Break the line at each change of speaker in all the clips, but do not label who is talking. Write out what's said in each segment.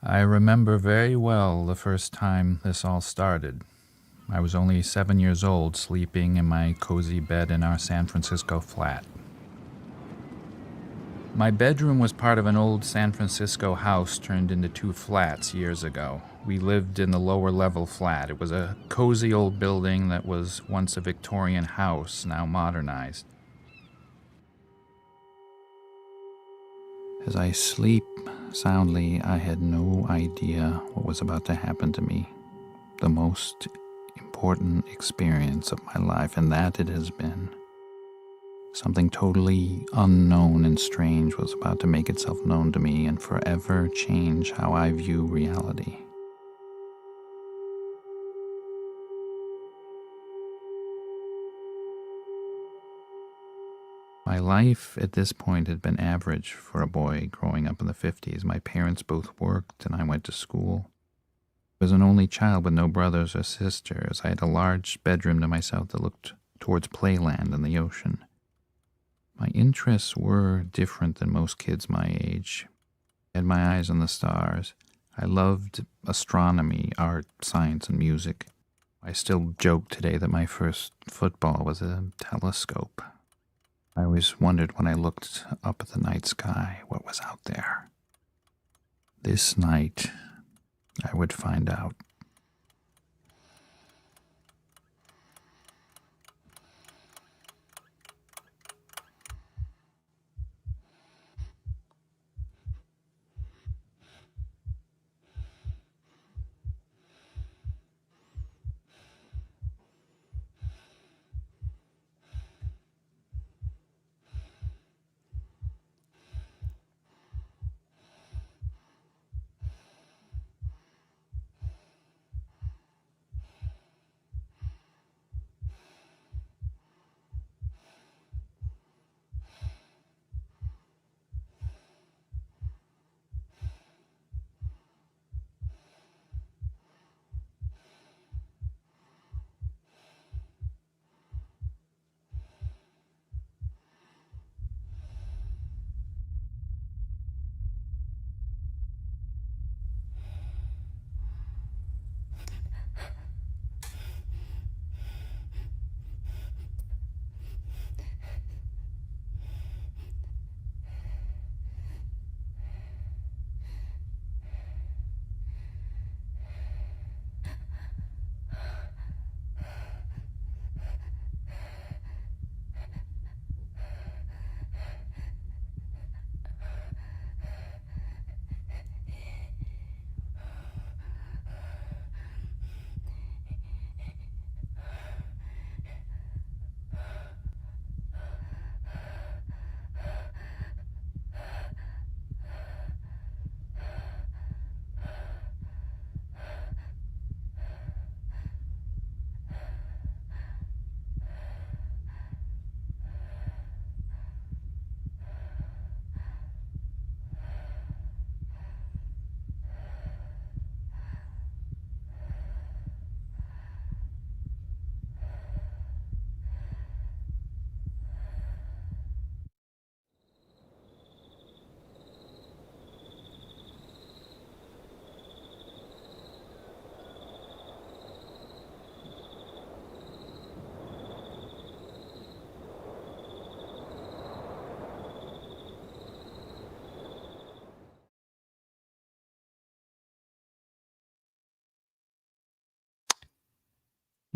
I remember very well the first time this all started. I was only 7 years old, sleeping in my cozy bed in our San Francisco flat. My bedroom was part of an old San Francisco house turned into 2 flats years ago. We lived in the lower level flat. It was a cozy old building that was once a Victorian house, now modernized. As I sleep soundly, I had no idea what was about to happen to me. The most important experience of my life, and that it has been. Something totally unknown and strange was about to make itself known to me and forever change how I view reality. My life at this point had been average for a boy growing up in the 50s. My parents both worked and I went to school. I was an only child with no brothers or sisters. I had a large bedroom to myself that looked towards playland and the ocean. My interests were different than most kids my age. I had my eyes on the stars. I loved astronomy, art, science, and music. I still joke today that my first football was a telescope. I always wondered when I looked up at the night sky what was out there. This night, I would find out.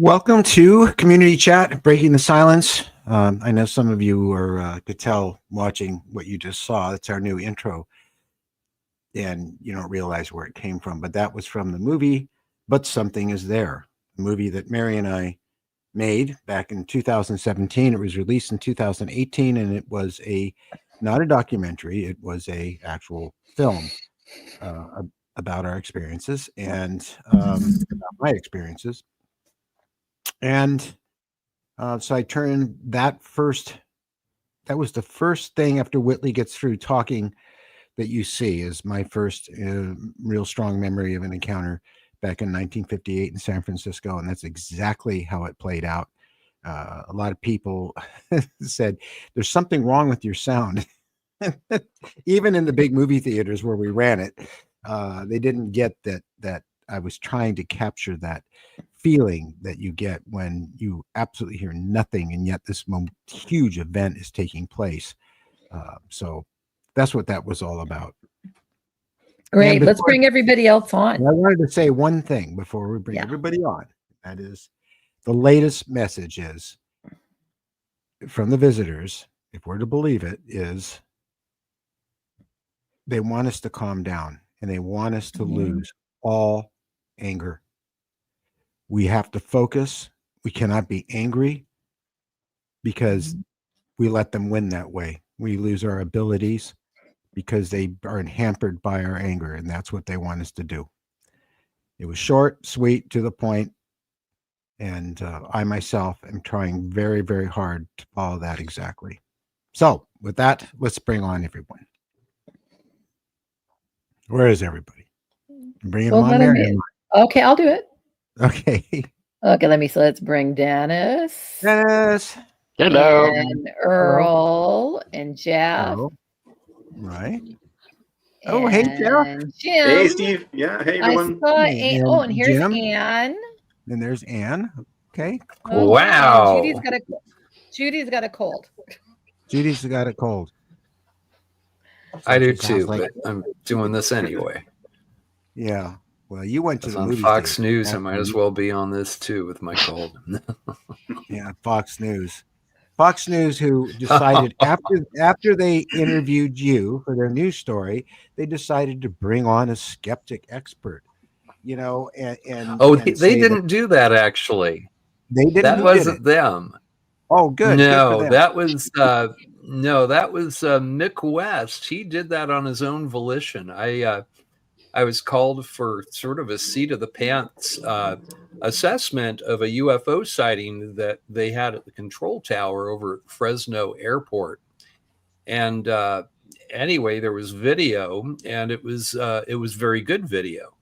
Welcome to Community Chat, Breaking the Silence. I know some of you could tell watching what you just saw. It's our new intro, and you don't realize where it came from, but that was from the movie But Something Is There, a movie that Mary and I made back in 2017. It was released in 2018, and it was not a documentary. It was a actual film about our experiences and about my experiences. And so I turned that was the first thing after Whitley gets through talking that you see is my first real strong memory of an encounter back in 1958 in San Francisco. And that's exactly how it played out. A lot of people said, there's something wrong with your sound. Even in the big movie theaters where we ran it, They didn't get that I was trying to capture that feeling that you get when you absolutely hear nothing, and yet this huge event is taking place. So that's what that was all about.
Great. Let's bring everybody else on.
I wanted to say one thing before we bring everybody on. That is, the latest message is from the visitors, if we're to believe it, is they want us to calm down and they want us to lose all anger. We have to focus. We cannot be angry because we let them win that way. We lose our abilities because they are hampered by our anger, and that's what they want us to do. It was short, sweet, to the point, and I myself am trying very, very hard to follow that exactly. So with that, let's bring on everyone. Where is everybody? Bring them on there.
Okay, I'll do it.
Okay.
Okay, let's bring Dennis.
Dennis.
Hello.
And Earl and Jeff.
Hello. Right. Oh, hey, Jeff.
Jim.
Hey, Steve. Yeah, hey, everyone.
I saw and here's Jim. Anne.
And there's Anne. Okay.
Cool. Oh, wow. Judy's got a cold.
Judy's got a cold.
So I do too, but I'm doing this anyway.
Yeah. Well, you went to the
on Fox News. I might as well be on this too with my cold.
Yeah, Fox News. Fox News, who decided after they interviewed you for their news story, they decided to bring on a skeptic expert. You know, and
they didn't do that actually.
They didn't.
That wasn't them.
Oh, good.
No,
good
that was Mick West. He did that on his own volition. I was called for sort of a seat of the pants assessment of a UFO sighting that they had at the control tower over at Fresno Airport. And anyway, there was video, and it was very good video.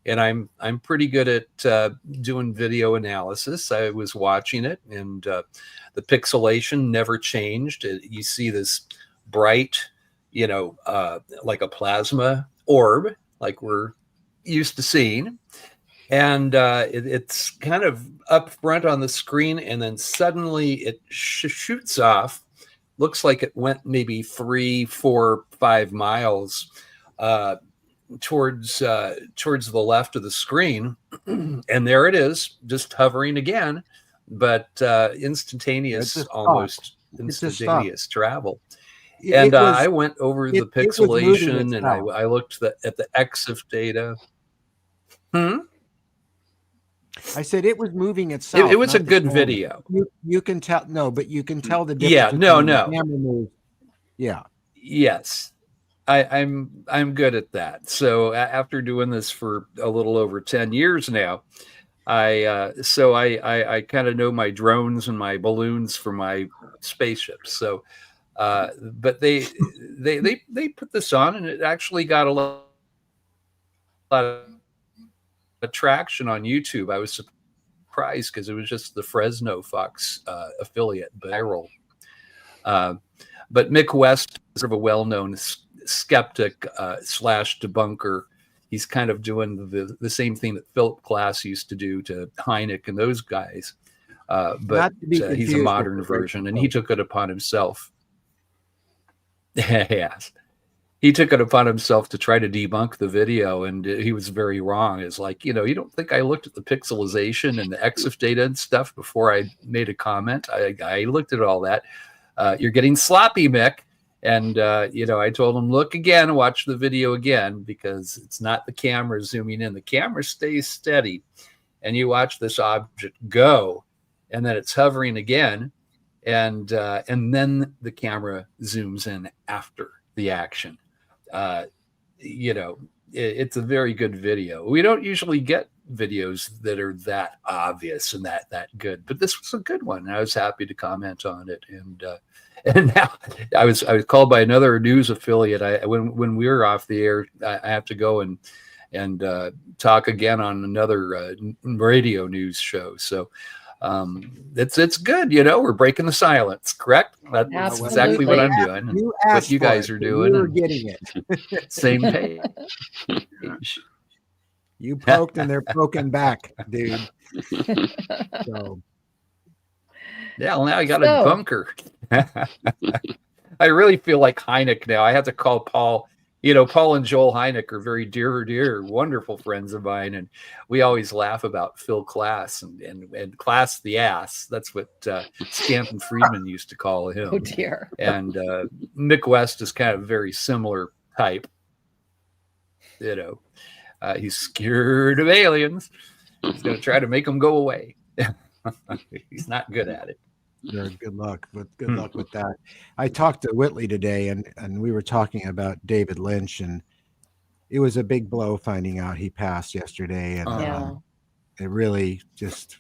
And I'm pretty good at doing video analysis. I was watching it, and the pixelation never changed. You see this bright, like a plasma orb, like we're used to seeing. And it's kind of up front on the screen, and then suddenly it shoots off. Looks like it went maybe 3, 4, 5 miles towards the left of the screen. And there it is, just hovering again, but instantaneous, almost instantaneous travel. And I went over the pixelation, and I looked at the EXIF data.
I said it was moving itself.
It was a good video.
You can tell. No, but you can tell the difference.
Yeah. No.
Yeah.
Yes. I'm good at that. So after doing this for a little over 10 years now, I kind of know my drones and my balloons for my spaceships. So, but they put this on, and it actually got a lot of traction on YouTube. I was surprised because it was just the Fresno Fox affiliate, viral. But Mick West is sort of a well-known skeptic slash debunker. He's kind of doing the same thing that Philip Glass used to do to Hynek and those guys. But he's a modern version, and he took it upon himself. Yes. He took it upon himself to try to debunk the video, and he was very wrong. It's like, you don't think I looked at the pixelization and the EXIF data and stuff before I made a comment? I looked at all that. You're getting sloppy, Mick. And, I told him, look again, watch the video again, because it's not the camera zooming in. The camera stays steady, and you watch this object go, and then it's hovering again, and then the camera zooms in after the action. It's a very good video. We don't usually get videos that are that obvious and that good, but this was a good one, and I was happy to comment on it. And now I was called by another news affiliate. When we were off the air, I have to go and talk again on another radio news show. So It's good. We're breaking the silence. Correct. That's exactly what I'm doing.
You
What
asked
you guys
for it,
are
so
doing.
You're
and
getting it.
Same page.
You poked and they're poking back, dude. So
yeah, well, now I got a bunker. I really feel like Hynek now. I have to call Paul. Paul and Joel Hynek are very dear, wonderful friends of mine, and we always laugh about Phil Klass and Klass the ass. That's what Stanton Friedman used to call him.
Oh dear.
And Mick West is kind of a very similar type. He's scared of aliens. He's going to try to make them go away. He's not good at it.
Sure, good luck with that. I talked to Whitley today, and we were talking about David Lynch, and it was a big blow finding out he passed yesterday, and it really just.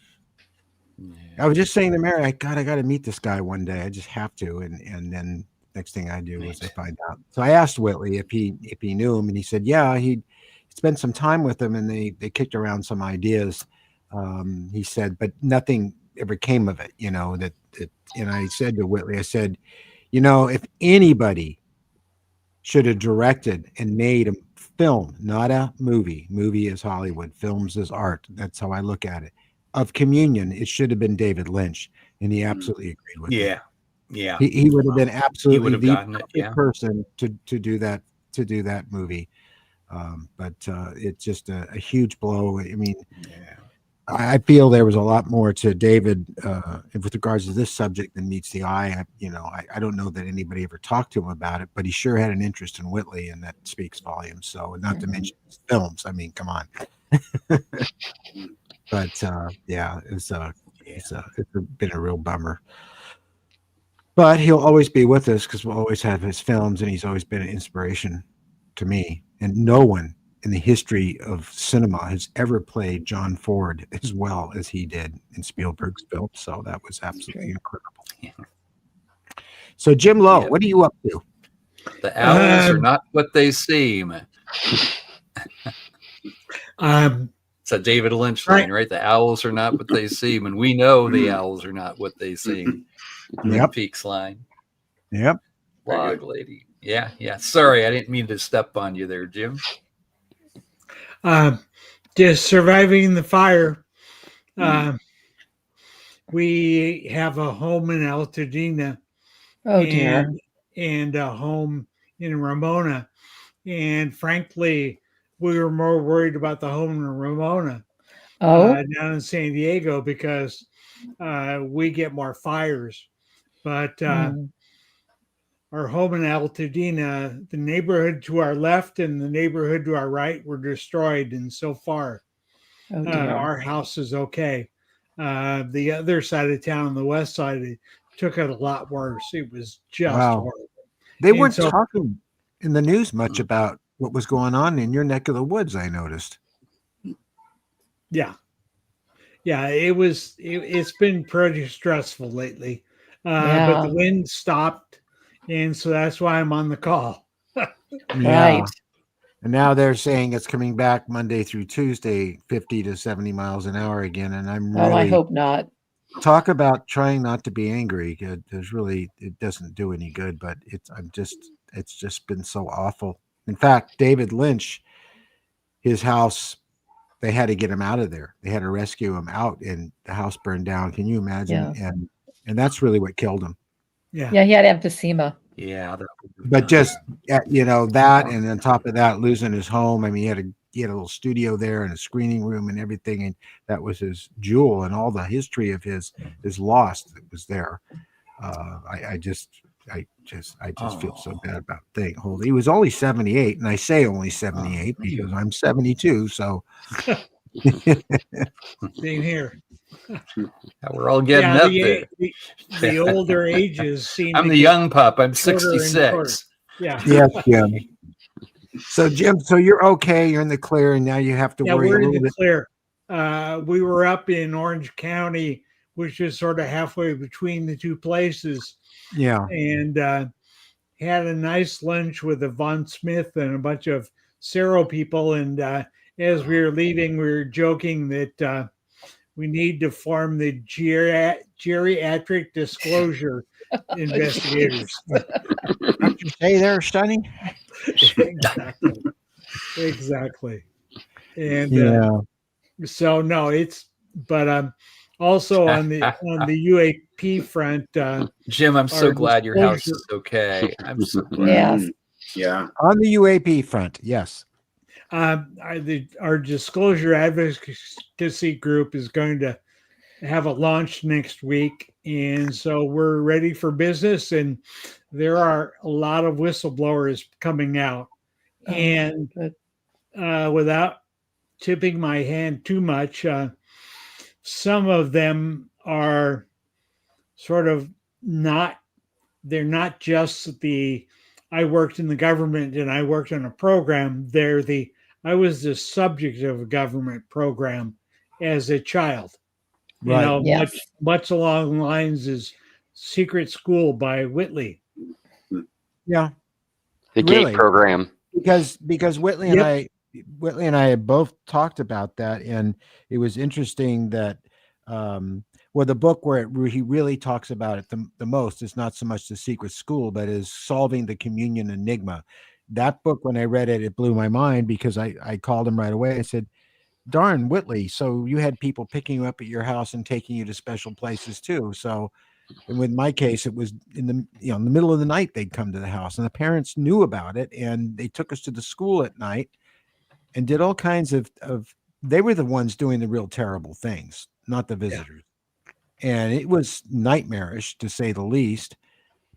I was just saying to Mary, I got to meet this guy one day. I just have to, and then next thing I do is I find out. So I asked Whitley if he knew him, and he said, yeah, he spent some time with him, and they kicked around some ideas. He said, but nothing ever came of it, and I said to Whitley, I said, if anybody should have directed and made a film, not a movie is Hollywood, films is art, that's how I look at it, of communion, it should have been David Lynch. And he absolutely agreed with me.
Yeah.
He would have been absolutely the
perfect
person to do that movie. But it's just a huge blow. I mean, I feel there was a lot more to David with regards to this subject than meets the eye. I don't know that anybody ever talked to him about it, but he sure had an interest in Whitley, and that speaks volumes. So, not to mention his films. I mean, come on. But it's been a real bummer. But he'll always be with us because we'll always have his films, and he's always been an inspiration to me. And no one in the history of cinema has ever played John Ford as well as he did in Spielberg's film. So that was absolutely incredible. Yeah. So Jim Lowe, what are you up to?
The owls are not what they seem. It's a David Lynch line, right? The owls are not what they seem, and we know the owls are not what they seem. Twin Peaks line.
Yep.
Log lady. Yeah. Sorry, I didn't mean to step on you there, Jim.
Just surviving the fire. We have a home in Altadena.
Oh dear.
And a home in Ramona. And frankly, we were more worried about the home in Ramona down in San Diego because we get more fires. But our home in Altadena, the neighborhood to our left and the neighborhood to our right were destroyed. And so far, our house is okay. The other side of town, on the west side, it took it a lot worse. It was just horrible.
They weren't talking in the news much about what was going on in your neck of the woods, I noticed.
Yeah, it's been pretty stressful lately. But the wind stopped, and so that's why I'm on the call.
Right.
And now they're saying it's coming back Monday through Tuesday, 50 to 70 miles an hour again. And I'm really
I hope not.
Talk about trying not to be angry. It doesn't do any good, but it's just been so awful. In fact, David Lynch, his house, they had to get him out of there. They had to rescue him out, and the house burned down. Can you imagine?
Yeah.
And that's really what killed him.
Yeah,
he had emphysema.
Yeah,
but just that, and on top of that, losing his home. I mean, he had a little studio there and a screening room and everything, and that was his jewel, and all the history of his lost that was there. I just feel so bad about thing. He was only 78, and I say only 78 because I'm 72. So
same here.
We're all getting up there.
The older ages seem.
I'm the young pup. I'm 66.
Yeah.
Yes, Jim. So Jim, you're okay. You're in the clear, and now you have to worry
we're
a
in
little
the
bit.
Clear. We were up in Orange County, which is sort of halfway between the two places.
Yeah.
And had a nice lunch with Yvonne Smith and a bunch of Cerro people. And as we were leaving, we were joking that we need to form the geriatric disclosure investigators.
What you say there, Sonny?
Exactly. And
Yeah.
so no, but also on the UAP front,
Jim, I'm so
our
glad your house
disclosure-
is okay. I'm so glad.
Yes.
Yeah.
On the UAP front, yes.
our disclosure advocacy group is going to have a launch next week, and so we're ready for business. And there are a lot of whistleblowers coming out, and without tipping my hand too much, some of them are sort of not. They're not just the I worked in the government and I worked on a program. I was the subject of a government program as a child. You
Right.
know,
Yes.
much along the lines as Secret School by Whitley.
Yeah.
The
Really?
GATE program.
Because Whitley and I had both talked about that, and it was interesting that the book where he really talks about it the most is not so much the Secret School, but is Solving the Communion Enigma. That book, when I read it, it blew my mind, because I called him right away. I said, darn, Whitley, so you had people picking you up at your house and taking you to special places too. So, and with my case, it was in the middle of the night they'd come to the house, and the parents knew about it, and they took us to the school at night and did all kinds of they were the ones doing the real terrible things, not the visitors. And it was nightmarish, to say the least.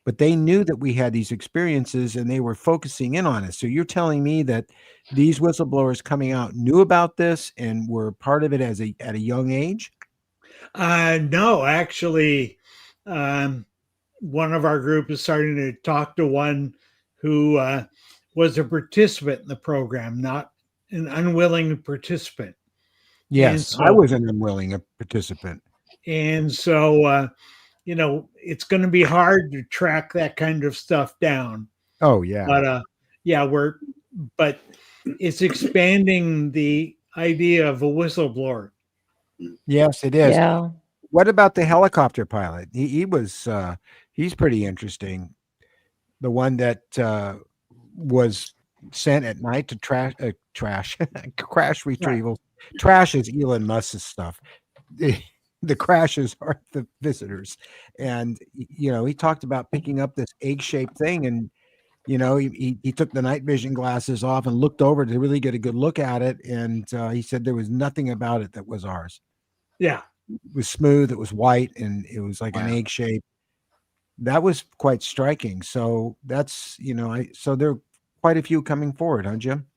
But they knew that we had these experiences, and they were focusing in on it. So you're telling me that these whistleblowers coming out knew about this and were part of it at a young age?
No, actually, one of our group is starting to talk to one who was a participant in the program, not an unwilling participant.
Yes, I was an unwilling participant.
And so, it's going to be hard to track that kind of stuff down.
Oh yeah.
But but it's expanding the idea of a whistleblower.
Yes, it is.
Yeah.
What about the helicopter pilot? He's pretty interesting. The one that was sent at night to crash retrieval. Right. Trash is Elon Musk's stuff. The crashes are the visitors. And, he talked about picking up this egg-shaped thing, and, he took the night vision glasses off and looked over to really get a good look at it. And he said there was nothing about it that was ours.
Yeah.
It was smooth. It was white, and it was like an egg shape. That was quite striking. So that's, so there are quite a few coming forward, huh, Jim?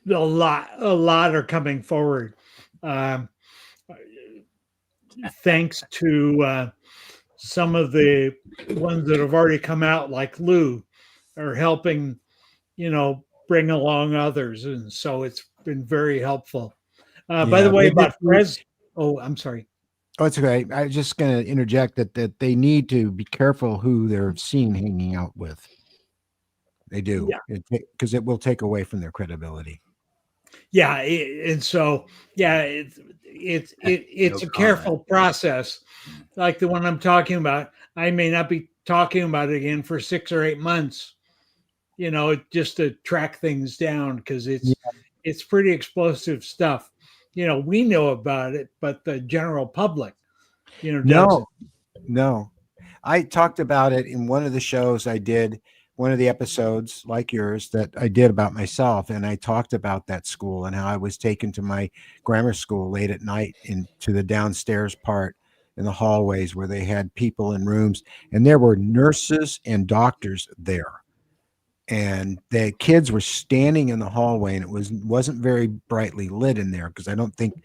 A lot are coming forward. Thanks to some of the ones that have already come out, like Lou, are helping, bring along others. And so it's been very helpful. By the way, about I'm sorry.
Oh, it's okay. I was just going to interject that they need to be careful who they're seen hanging out with. They do, because it will take away from their credibility.
Yeah, and so it's a careful process, like the one I'm talking about. I may not be talking about it again for 6 or 8 months, just to track things down, because it's pretty explosive stuff. We know about it, but the general public, doesn't.
No. I talked about it in one of the shows I did, one of the episodes like yours that I did about myself. And I talked about that school and how I was taken to my grammar school late at night into the downstairs part in the hallways where they had people in rooms, and there were nurses and doctors there. And the kids were standing in the hallway, and it wasn't very brightly lit in there, because I don't think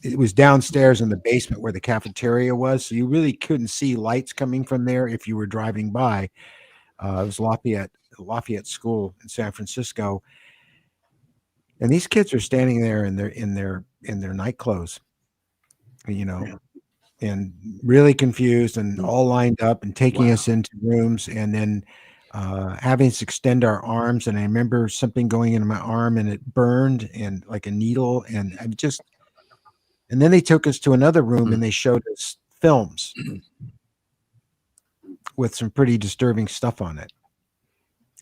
it was downstairs in the basement where the cafeteria was. So you really couldn't see lights coming from there if you were driving by. It was Lafayette School in San Francisco. And these kids are standing there in their night clothes, and really confused and all lined up and taking us into rooms, and then having us extend our arms. And I remember something going into my arm, and it burned, and like a needle. And And then they took us to another room and they showed us films with some pretty disturbing stuff on it.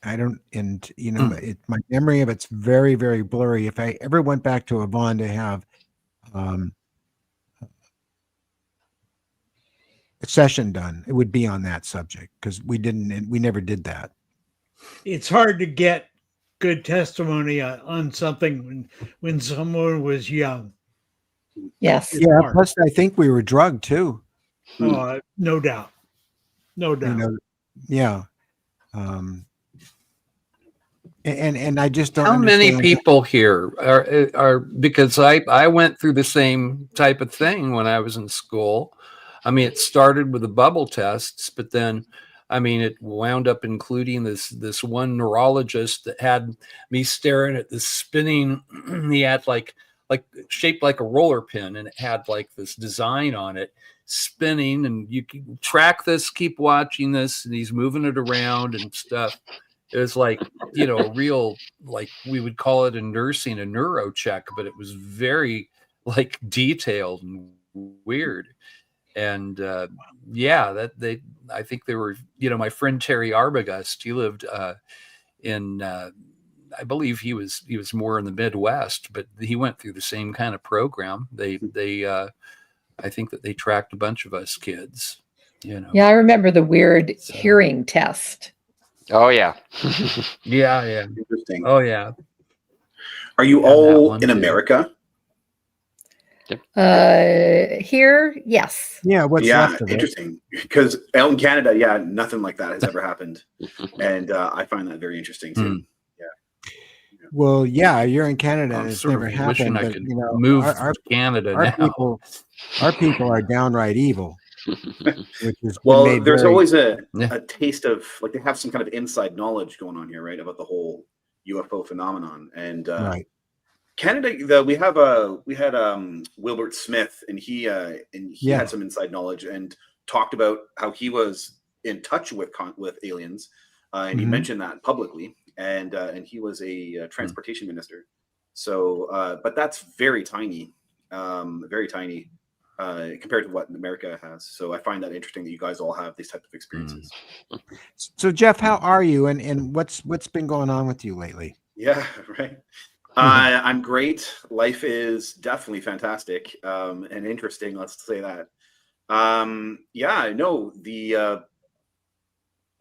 I don't, and you know, my memory of it's very, very blurry. If I ever went back to Avon to have a session done, it would be on that subject, because we never did that.
It's hard to get good testimony on something when someone was young.
Yes.
It's
Yeah.
hard.
Plus, I think we were drugged too.
No doubt. No doubt.
You know, yeah. And I just don't.
How many
understand
people here are because I went through the same type of thing when I was in school. I mean, it started with the bubble tests, but then, I mean, it wound up including this one neurologist that had me staring at this spinning. He had like shaped like a roller pin, and it had like this design on it spinning, and you can track this, keep watching this, and he's moving it around and stuff. It was like, you know, a real, like we would call it in nursing, a neuro check, but it was very like detailed and weird. And I think they were, you know, my friend Terry Arbogast, he lived in, I believe he was more in the Midwest, but he went through the same kind of program. They I think that they tracked a bunch of us kids, you know.
Yeah, I remember the weird hearing test.
Oh yeah.
Yeah.
Interesting.
Oh yeah.
Are you all in America?
Here, yes.
Yeah, what's left of it.
Interesting. Because out in Canada, nothing like that has ever happened, and I find that very interesting too.
Well, yeah, you're in Canada, and
I'm
it's
sort
never
of
happened.
wishing I
But
could
you know,
move to Canada now.
Our people are downright evil. Which is
Well, there's always a taste of, like, they have some kind of inside knowledge going on here, right, about the whole UFO phenomenon. And
right.
Canada, we had Wilbert Smith, and he had some inside knowledge and talked about how he was in touch with aliens, and he mentioned that publicly, and he was a transportation minister. So, but that's very tiny, compared to what America has. So I find that interesting that you guys all have these types of experiences.
So Jeff, how are you, and what's been going on with you lately?
Yeah, right. I'm great. Life is definitely fantastic and interesting. Let's say that.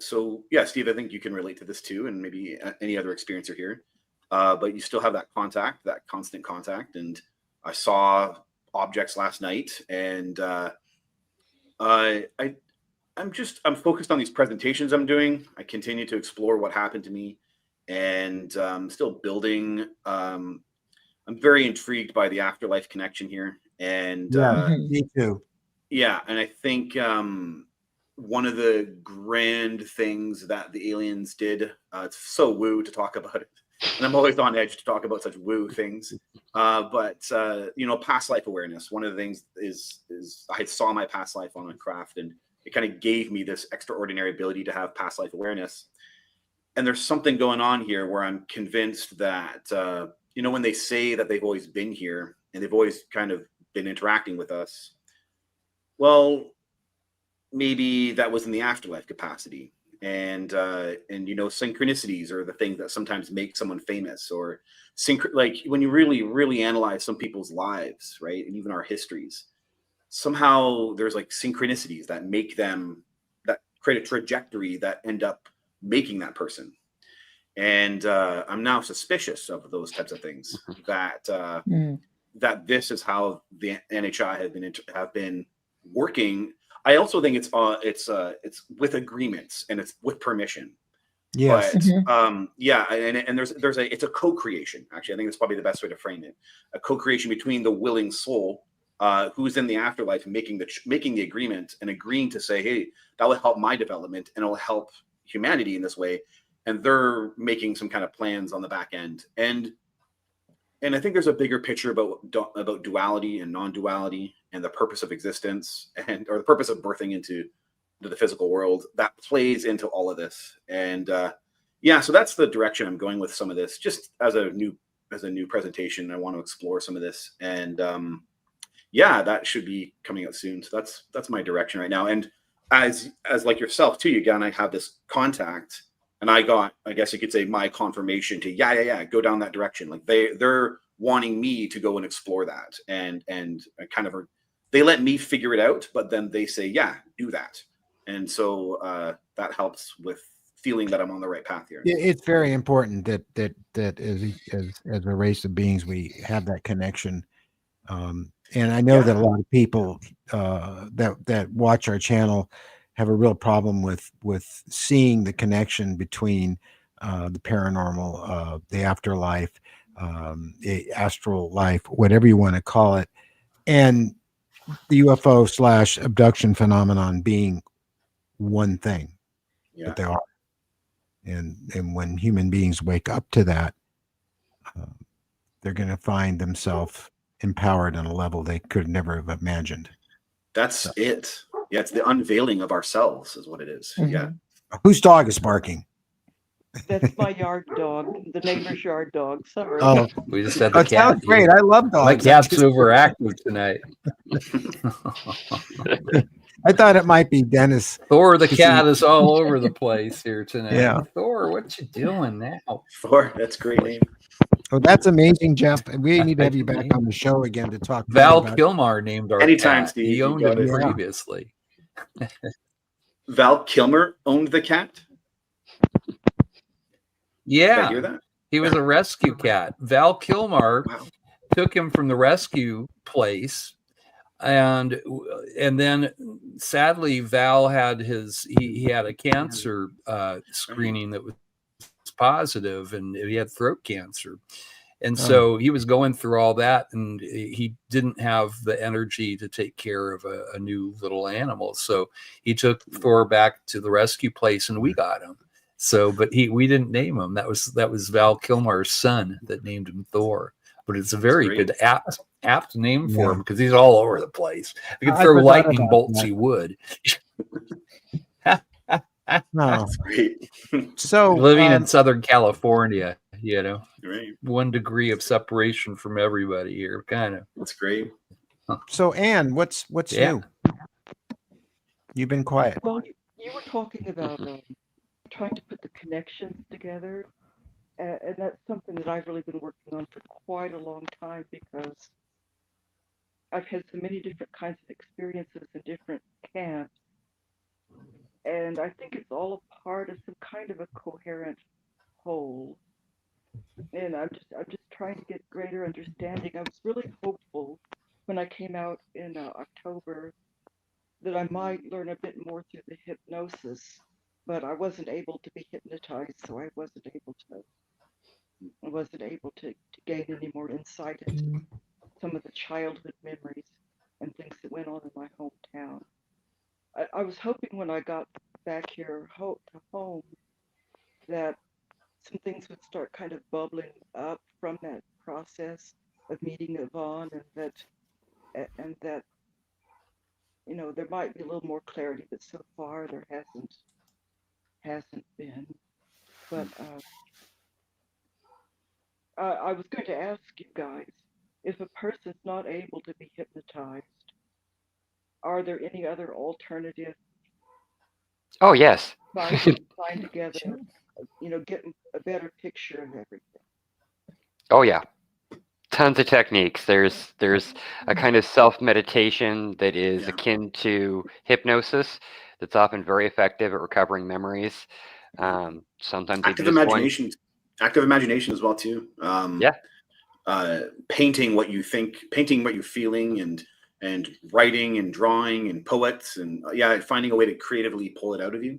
So yeah, Steve, I think you can relate to this too, and maybe any other experiencer here. But you still have that contact, that constant contact. And I saw objects last night, and I'm focused on these presentations I'm doing. I continue to explore what happened to me, and still building. I'm very intrigued by the afterlife connection here, and
me too.
Yeah, and I think one of the grand things that the aliens did, it's so woo to talk about it, and I'm always on edge to talk about such woo things. But past life awareness. One of the things is I saw my past life on a craft, and it kind of gave me this extraordinary ability to have past life awareness. And there's something going on here where I'm convinced that, when they say that they've always been here and they've always kind of been interacting with us, well, maybe that was in the afterlife capacity. And synchronicities are the things that sometimes make someone famous, or like when you really, really analyze some people's lives, right? And even our histories, somehow there's like synchronicities that make them, that create a trajectory that end up making that person. And I'm now suspicious of those types of things, that that this is how the NHI have been working. I also think it's with agreements, and it's with permission.
Yes.
But and it's a co-creation. Actually, I think that's probably the best way to frame it. A co-creation between the willing soul, who's in the afterlife, making the agreement and agreeing to say, hey, that will help my development and it'll help humanity in this way. And they're making some kind of plans on the back end. And I think there's a bigger picture about duality and non-duality, and the purpose of existence, or the purpose of birthing into the physical world, that plays into all of this. And so that's the direction I'm going with some of this. Just as a new presentation, I want to explore some of this. And yeah, that should be coming out soon. So that's my direction right now. And as like yourself too, again, I have this contact, and I guess you could say, my confirmation to yeah, go down that direction. Like they're wanting me to go and explore that, and kind of they let me figure it out, but then they say, yeah, do that. And so that helps with feeling that I'm on the right path here.
It's very important that as a race of beings, we have that connection. And I know that a lot of people that watch our channel have a real problem with seeing the connection between the paranormal, the afterlife, the astral life, whatever you want to call it, and the UFO / abduction phenomenon being one thing. But they are. And when human beings wake up to that, they're going to find themselves empowered on a level they could never have imagined.
That's it. Yeah, it's the unveiling of ourselves is what it is.
Mhm.
Yeah.
Whose dog is barking?
That's my yard dog, the neighbor's yard dog. Sorry.
Oh,
We just had the
that
cat.
sounds great. I love dogs.
My cat's overactive tonight.
I thought it might be Dennis.
Thor the cat is all over the place here tonight.
Yeah.
Thor, what you doing now?
Thor, that's a great name.
Oh, that's amazing, Jeff. We need to have you back on the show again to talk more
Val
about
Kilmar named our
Anytime,
cat.
Steve,
He
you
owned
got
him
it.
previously.
Val Kilmer owned the cat. Did I
Yeah,
hear that?
he was a rescue cat. Val Kilmar
Wow.
took him from the rescue place, and then sadly Val had he had a cancer screening that was positive, and he had throat cancer, and so he was going through all that, and he didn't have the energy to take care of a new little animal, so he took Thor back to the rescue place, and we got him. So, but we didn't name him. That was Val Kilmar's son that named him Thor. But it's a very good apt name for him because he's all over the place. If you could throw lightning bolts, he would.
No.
That's great.
So
Living in Southern California,
Right.
1 degree of separation from everybody here, kind of.
That's great.
So Anne, what's new? You've been quiet.
Well, you were talking about trying to put the connections together, and that's something that I've really been working on for quite a long time because I've had so many different kinds of experiences in different camps, and I think it's all a part of some kind of a coherent whole. And I'm just trying to get greater understanding. I was really hopeful when I came out in October that I might learn a bit more through the hypnosis, but I wasn't able to be hypnotized, so I wasn't able to gain any more insight into some of the childhood memories and things that went on in my hometown. I was hoping when I got back here to home that some things would start kind of bubbling up from that process of meeting Yvonne, and that there might be a little more clarity, but so far there hasn't been. But I was going to ask you guys, if a person's not able to be hypnotized, are there any other alternative?
Oh, yes.
Find together, get a better picture of everything.
Oh, yeah. Tons of techniques. There's a kind of self-meditation that is akin to hypnosis that's often very effective at recovering memories. Sometimes
active imagination as well too. Painting what you think, painting what you're feeling, and writing and drawing and poets, and finding a way to creatively pull it out of you.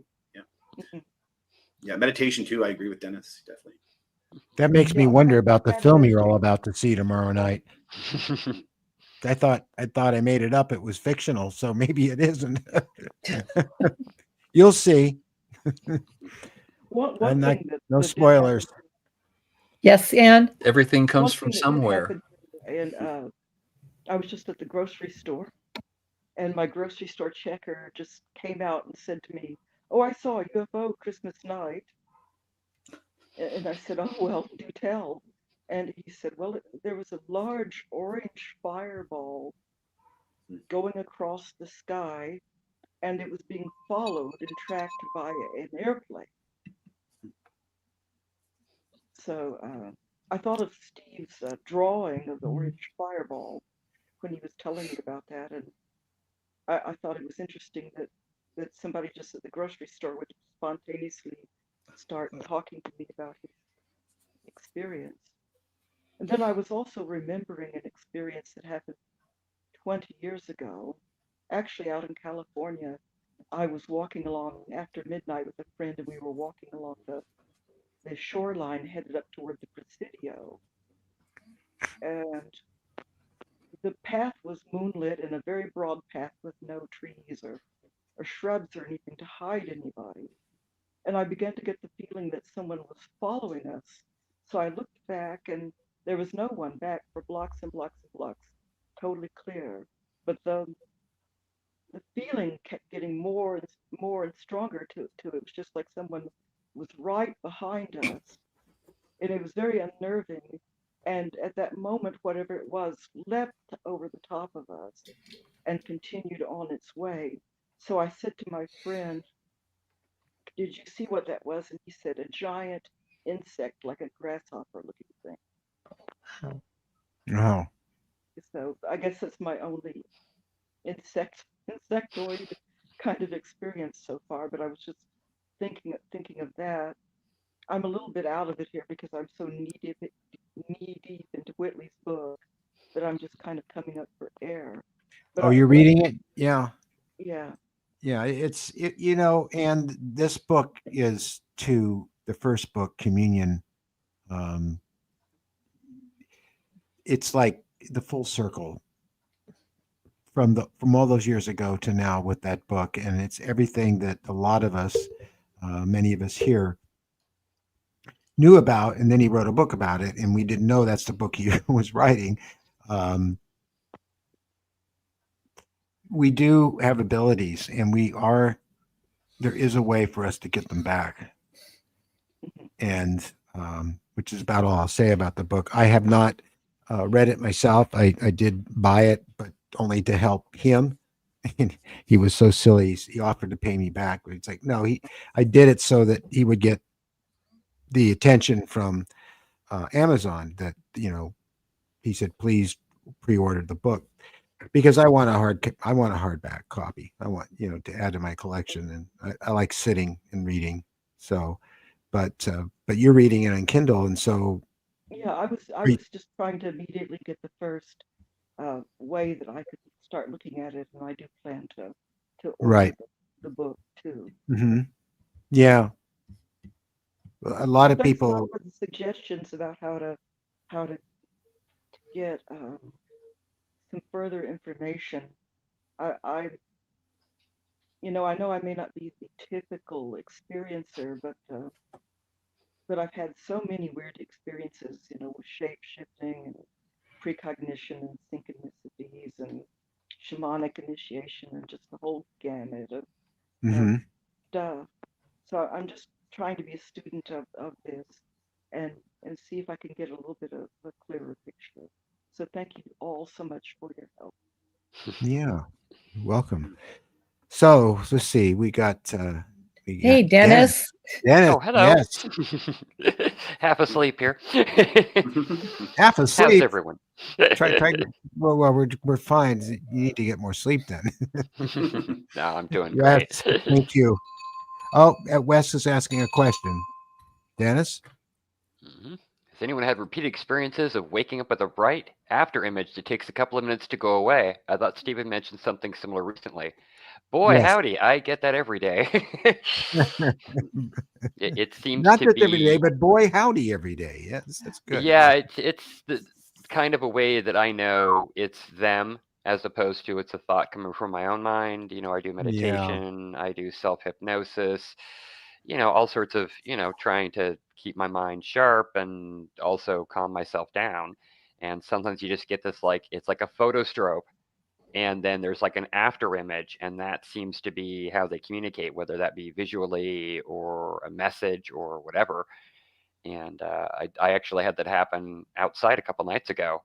Meditation too. I agree with Dennis, definitely.
That makes me wonder about the film you're all about to see tomorrow night. I thought I made it up. It was fictional, so maybe it isn't. You'll see. No spoilers.
Yes, Anne?
Everything comes from somewhere.
And I was just at the grocery store, and my grocery store checker just came out and said to me, "Oh, I saw a UFO Christmas night." And I said, "Oh, well, do tell." And he said, "Well, there was a large orange fireball going across the sky, and it was being followed and tracked by an airplane. So I thought of Steve's drawing of the orange fireball when he was telling me about that, and I thought it was interesting that somebody just at the grocery store would spontaneously start talking to me about his experience. And then I was also remembering an experience that happened 20 years ago, actually out in California. I was walking along after midnight with a friend, and we were walking along the shoreline headed up toward the Presidio. And the path was moonlit and a very broad path with no trees or shrubs or anything to hide anybody. And I began to get the feeling that someone was following us. So I looked back, and there was no one back for blocks and blocks and blocks, totally clear. But the feeling kept getting more and stronger to it. It was just like someone was right behind us. And it was very unnerving. And at that moment, whatever it was leapt over the top of us and continued on its way. So I said to my friend, "Did you see what that was?" And he said, "A giant insect, like a grasshopper looking thing."
Oh,
So I guess that's my only insectoid kind of experience so far. But I was just thinking of that. I'm a little bit out of it here because I'm so knee deep into Whitley's book that I'm just kind of coming up for air. But
you're reading it? Yeah.
Yeah.
Yeah, you know, and this book is to the first book, Communion. It's like the full circle from all those years ago to now with that book, and it's everything that a lot of us, many of us here, knew about, and then he wrote a book about it, and we didn't know that's the book he was writing. We do have abilities, and there is a way for us to get them back. And which is about all I'll say about the book. I have not read it myself. I did buy it, but only to help him. And he was so silly. He offered to pay me back, but it's like, no, I did it so that he would get the attention from Amazon that, he said, please pre-order the book because I want a hardback copy. I want, to add to my collection, and I like sitting and reading. So, but you're reading it on Kindle, and so
yeah, I was just trying to immediately get the first way that I could start looking at it, and I do plan to order
right.
the book too.
Mm-hmm. Yeah, a lot of
Thanks a lot
people.
for the suggestions about how to get some further information. I I know I may not be the typical experiencer, but I've had so many weird experiences, with shape shifting and precognition and synchronicities and shamanic initiation and just the whole gamut of
Mm-hmm.
stuff. So I'm just trying to be a student of this and see if I can get a little bit of a clearer picture. So thank you all so much for your help.
Yeah, welcome. So let's see. We got
Hey, Dennis.
Dennis,
Oh, hello.
yes,
Half asleep here.
half
How's
asleep.
everyone?
Try. Well, we're fine. You need to get more sleep then.
No, I'm doing
Yes,
great.
thank you. Oh, Wes is asking a question. Dennis?
Mhm. Has anyone had repeated experiences of waking up with a bright after image that takes a couple of minutes to go away? I thought Stephen mentioned something similar recently. Boy,
Yes.
howdy, I get that every day. It seems
Not
to
just every day,
be,
but boy, howdy every day. Yes, that's good.
yeah, it's the kind of a way that I know it's them as opposed to it's a thought coming from my own mind. I do
Yeah.
meditation, I do self-hypnosis, all sorts of, trying to keep my mind sharp and also calm myself down. And sometimes you just get this it's like a photo strobe. And then there's like an after image, and that seems to be how they communicate, whether that be visually or a message or whatever. And I actually had that happen outside a couple nights ago.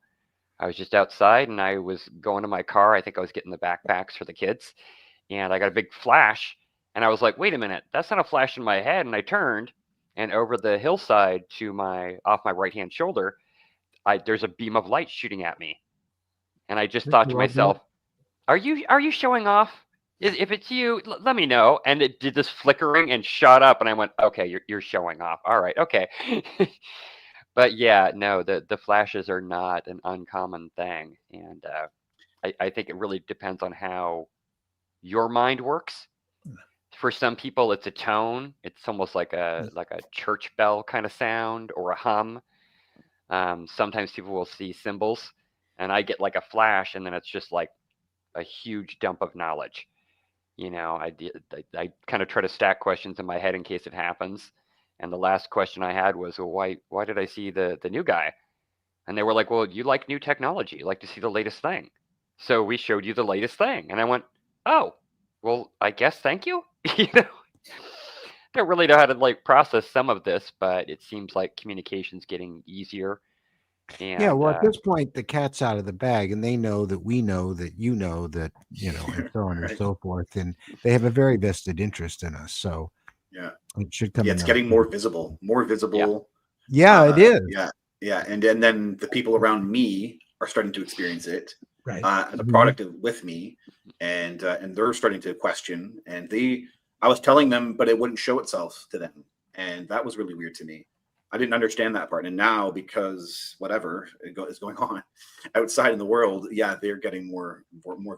I was just outside and I was going to my car. I think I was getting the backpacks for the kids, and I got a big flash, and I was like, wait a minute, that's not a flash in my head. And I turned, and over the hillside to off my right hand shoulder, there's a beam of light shooting at me. And I just thought to myself, are you showing off? If it's you, let me know. And it did this flickering and shot up, and I went, okay, you're showing off. All right, okay. But yeah, no, the flashes are not an uncommon thing, and I think it really depends on how your mind works. For some people, it's a tone. It's almost like a church bell kind of sound or a hum. Sometimes people will see symbols, and I get like a flash, and then it's just like a huge dump of knowledge. You know, I kind of try to stack questions in my head in case it happens. And the last question I had was, well, why did I see the new guy? And they were like, well, you like new technology. You like to see the latest thing. So we showed you the latest thing. And I went, oh, well, I guess thank you. You know, don't really know how to like process some of this, but it seems like communication's getting easier. And,
yeah, well, at this point, the cat's out of the bag, and they know that we know that you know that, you know, and so on and so forth. And they have a very vested interest in us. So
Yeah,
it should come.
Yeah, it's getting more visible.
Yeah, it is.
Yeah, and then the people around me are starting to experience it
Right.
as a product with me, and they're starting to question. And I was telling them, but it wouldn't show itself to them, and that was really weird to me. I didn't understand that part, and now because whatever is going on outside in the world, yeah, they're getting more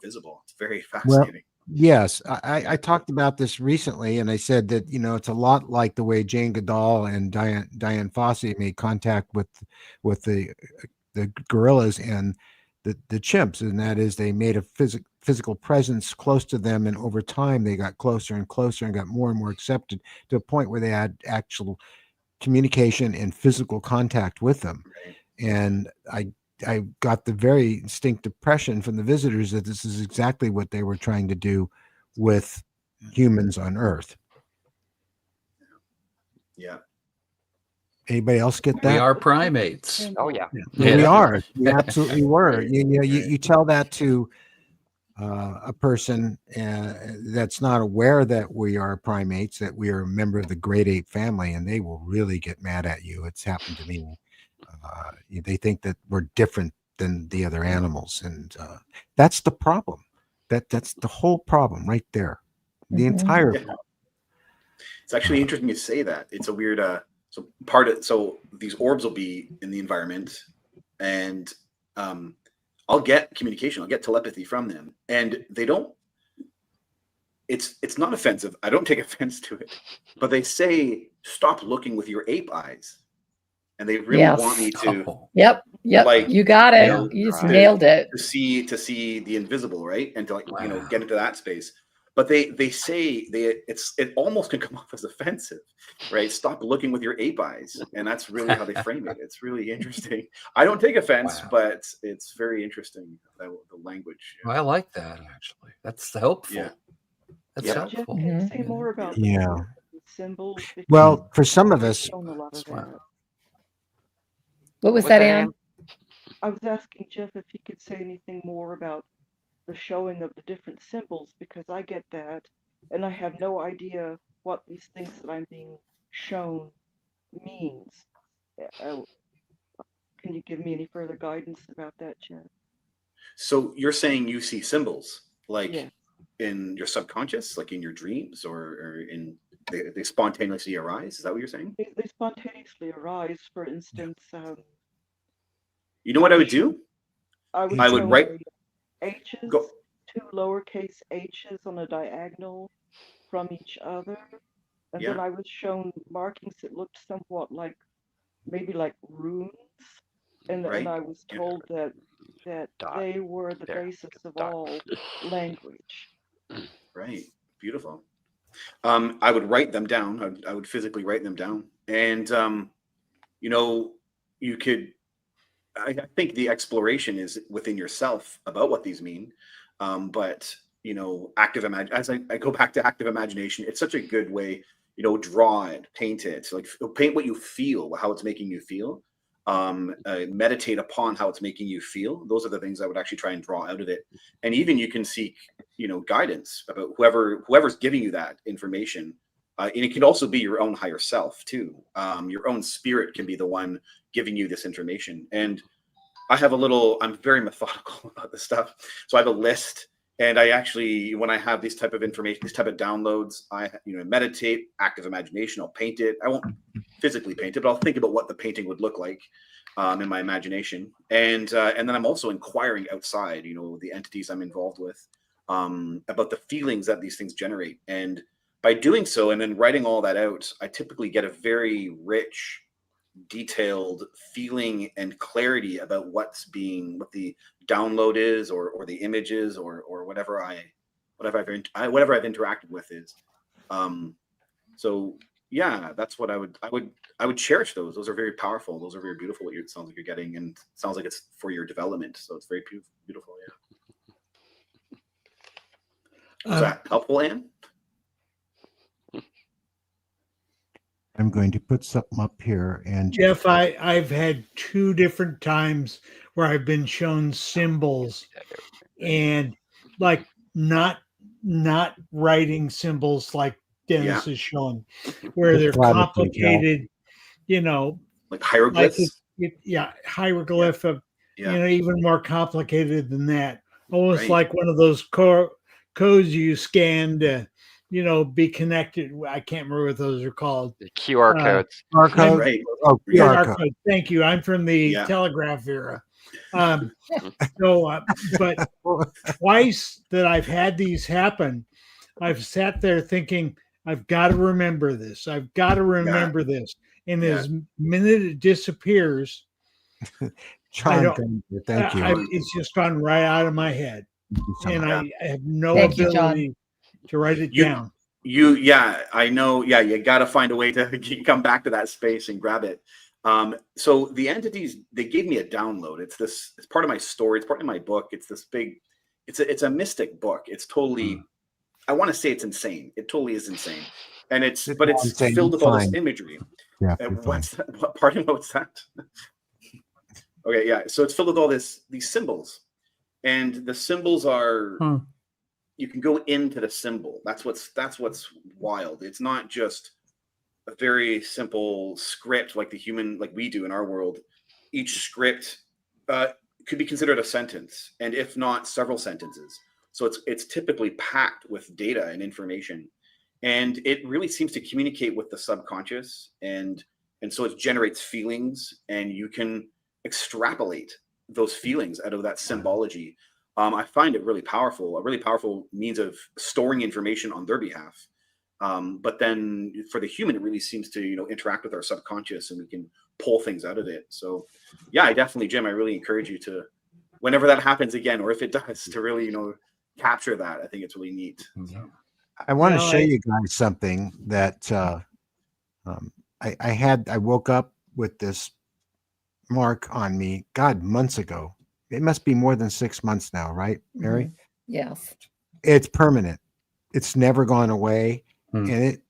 visible. It's very fascinating.
Well, yes, I talked about this recently, and I said that, you know, it's a lot like the way Jane Goodall and Diane Fossey made contact with the gorillas and the chimps, and that is they made a physical presence close to them, and over time they got closer and closer and got more and more accepted to a point where they had actual communication and physical contact with them.
Right.
And I got the very distinct impression from the visitors that this is exactly what they were trying to do with humans on Earth.
Yeah.
Anybody else get that?
We are primates.
oh yeah,
We are. We absolutely were. You tell that to a person that's not aware that we are primates, that we are a member of the great ape family, and they will really get mad at you. It's happened to me. They think that we're different than the other animals, and that's the problem. That's the whole problem right there. The entire problem.
It's actually interesting you say that. It's a weird so these orbs will be in the environment, and I'll get communication, I'll get telepathy from them, and they don't. It's not offensive. I don't take offense to it, but they say stop looking with your ape eyes, and they really want me to.
Oh.
Yep.
Like,
you got it.
you know,
You just
right.
nailed it.
to see the invisible, right, and to like
Wow.
get into that space. But they say it almost can come off as offensive, right? Stop looking with your ape eyes, and that's really how they frame it. It's really interesting. I don't take offense,
Wow.
but it's very interesting the language.
Well, I like that actually. That's helpful.
Yeah.
That's
Yeah.
Jeff,
helpful.
can you say more about the
Yeah.
symbols? Because
Well, for some of
I've
us,
shown a lot of
Smart.
that.
What was
What's
that,
that,
Ann?
Ann?
I was asking Jeff if he could say anything more about the showing of the different symbols, because I get that, and I have no idea what these things that I'm being shown means. Can you give me any further guidance about that, Jeff?
So you're saying you see symbols like
Yeah.
in your subconscious, like in your dreams, or in they spontaneously arise? Is that what you're saying?
They spontaneously arise. For instance,
You know what I would do?
I would
I would
show
write-
H's,
Go.
2 lowercase h's on a diagonal from each other. And then
Yeah.
I was shown markings that looked somewhat like maybe like runes. And
Right.
I was
Yeah.
told that
Dot.
they were the
There.
basis of
Dot.
all language.
Right. Beautiful. I would write them down. I would physically write them down. And, you know, you could, I think the exploration is within yourself about what these mean. But, you know, as I go back to active imagination, it's such a good way, you know, draw it, paint it, like paint what you feel, how it's making you feel. meditate upon how it's making you feel. Those are the things I would actually try and draw out of it. And even you can seek, guidance about whoever's giving you that information. And it can also be your own higher self too. Your own spirit can be the one giving you this information. And I'm very methodical about this stuff. So I have a list, and I actually, when I have these type of information, these type of downloads, I meditate, active imagination, I'll paint it. I won't physically paint it, but I'll think about what the painting would look like in my imagination. And then I'm also inquiring outside, the entities I'm involved with, about the feelings that these things generate. And by doing so, and then writing all that out, I typically get a very rich, detailed feeling and clarity about what the download is, or the images, or whatever I've interacted with is. So yeah, that's what I would cherish those. Those are very powerful. Those are very beautiful. It sounds like you're getting, and it sounds like it's for your development. So it's very beautiful. Yeah. Is that helpful, Anne?
I'm going to put something up here. And
Jeff, I've had 2 different times where I've been shown symbols, and like not writing symbols like Dennis is showing, where they're complicated,
like hieroglyphs.
Hieroglyph of, even more complicated than that. Almost like one of those codes you scan to, be connected. I can't remember what those are called.
The QR codes.
QR code.
Right.
Oh, QR code.
Thank you. I'm from the telegraph era. But twice that I've had these happen, I've sat there thinking, I've got to remember this. I've got to remember this. And as minute it disappears,
Thank you.
It's just gone right out of my head. And I have no ability to write it down.
I know. Yeah, you got to find a way to come back to that space and grab it. So the entities, they gave me a download. It's part of my story. It's part of my book. It's this big, it's a mystic book. It's totally, I want to say it's insane. It totally is insane. And it's filled with all this imagery.
Yeah.
What's that? Pardon, what's that? Okay. Yeah. So it's filled with all these symbols, and the symbols are, you can go into the symbol. That's what's wild. It's not just a very simple script like we do in our world. Each script could be considered a sentence, and if not, several sentences. So it's typically packed with data and information, and it really seems to communicate with the subconscious, and so it generates feelings, and you can extrapolate those feelings out of that symbology. I find it really powerful, a really powerful means of storing information on their behalf. But then for the human, it really seems to, interact with our subconscious, and we can pull things out of it. So yeah, Jim, I really encourage you to, whenever that happens again, or if it does, to really, capture that. I think it's really neat.
I want to show you guys something that I woke up with this mark on me, months ago. It must be more than 6 months now, right, Mary?
Mm-hmm. Yes.
It's permanent. It's never gone away. And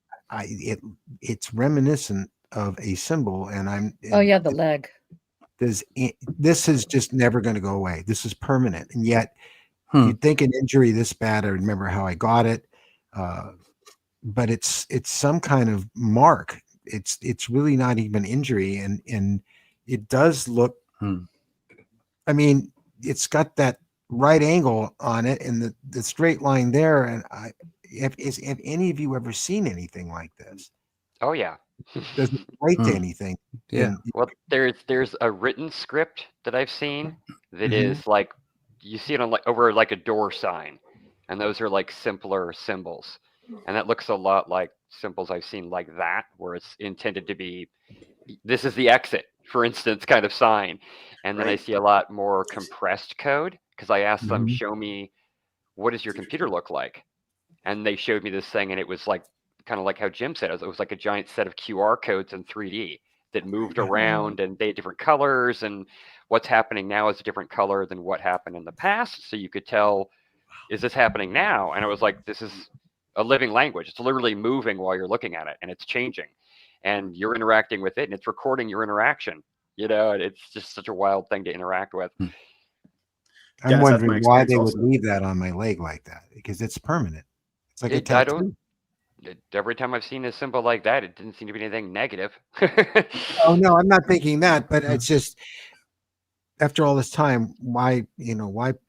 it's reminiscent of a symbol. And
the leg.
This is just never going to go away. This is permanent. And yet you'd think an injury this bad, I remember how I got it. But it's some kind of mark. It's really not even injury. And it does look, I mean, it's got that right angle on it and the straight line there. And have any of you ever seen anything like this?
Oh yeah.
Doesn't relate to anything.
Yeah.
Well, there's a written script that I've seen that is like, you see it on over a door sign, and those are like simpler symbols, and that looks a lot like symbols I've seen like that, where it's intended to be, this is the exit, for instance, kind of sign. And then I see a lot more compressed code, because I asked them, show me, what does your computer look like? And they showed me this thing, and it was like, kind of like how Jim said, it was like a giant set of QR codes in 3D that moved around, and they had different colors, and what's happening now is a different color than what happened in the past. So you could tell, is this happening now? And I was like, this is a living language. It's literally moving while you're looking at it, and it's changing, and you're interacting with it, and it's recording your interaction and it's just such a wild thing to interact with.
I'm
Dennis, that's my
wondering why
experience
they would
also.
leave that on my leg like that, because it's permanent. It's like a
I don't.
tattoo.
Every time I've seen a symbol like that, it didn't seem to be anything negative.
Oh no, I'm not thinking that, but it's just after all this time, why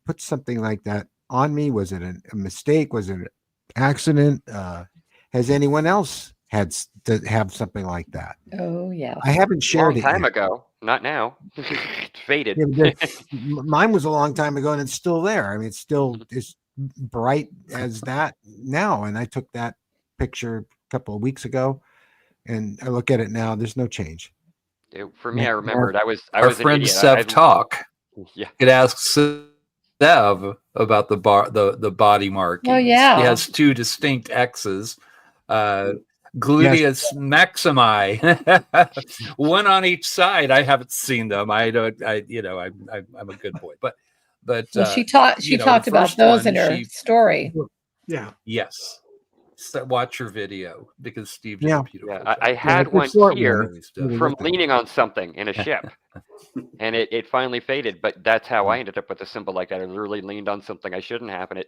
put something like that on me? Was it a mistake? Was it an accident? Has anyone else had to have something like that?
Oh, yeah.
I haven't
Long
shared it
time
yet.
ago, not now. It's faded.
Yeah, mine was a long time ago, and it's still there. I mean, it's still as bright as that now. And I took that picture a couple of weeks ago, and I look at it now. There's no change.
For me, I remembered I was
Our
an
friend
idiot.
Sev Talk
Yeah.
could ask Sev about the body markings.
Oh, yeah.
He has two distinct X's. Gluteus maximi, one on each side. I haven't seen them. I'm a good boy, but
Well, she talked about those in her story.
Yeah.
Yes. So watch your video because Steve did
Yeah.
a beautiful
Yeah,
job.
I had
it's a
one
short
here
one. It's really
from
worth it.
leaning on something in a ship, and it finally faded. But that's how I ended up with a symbol like that. I literally leaned on something I shouldn't have, and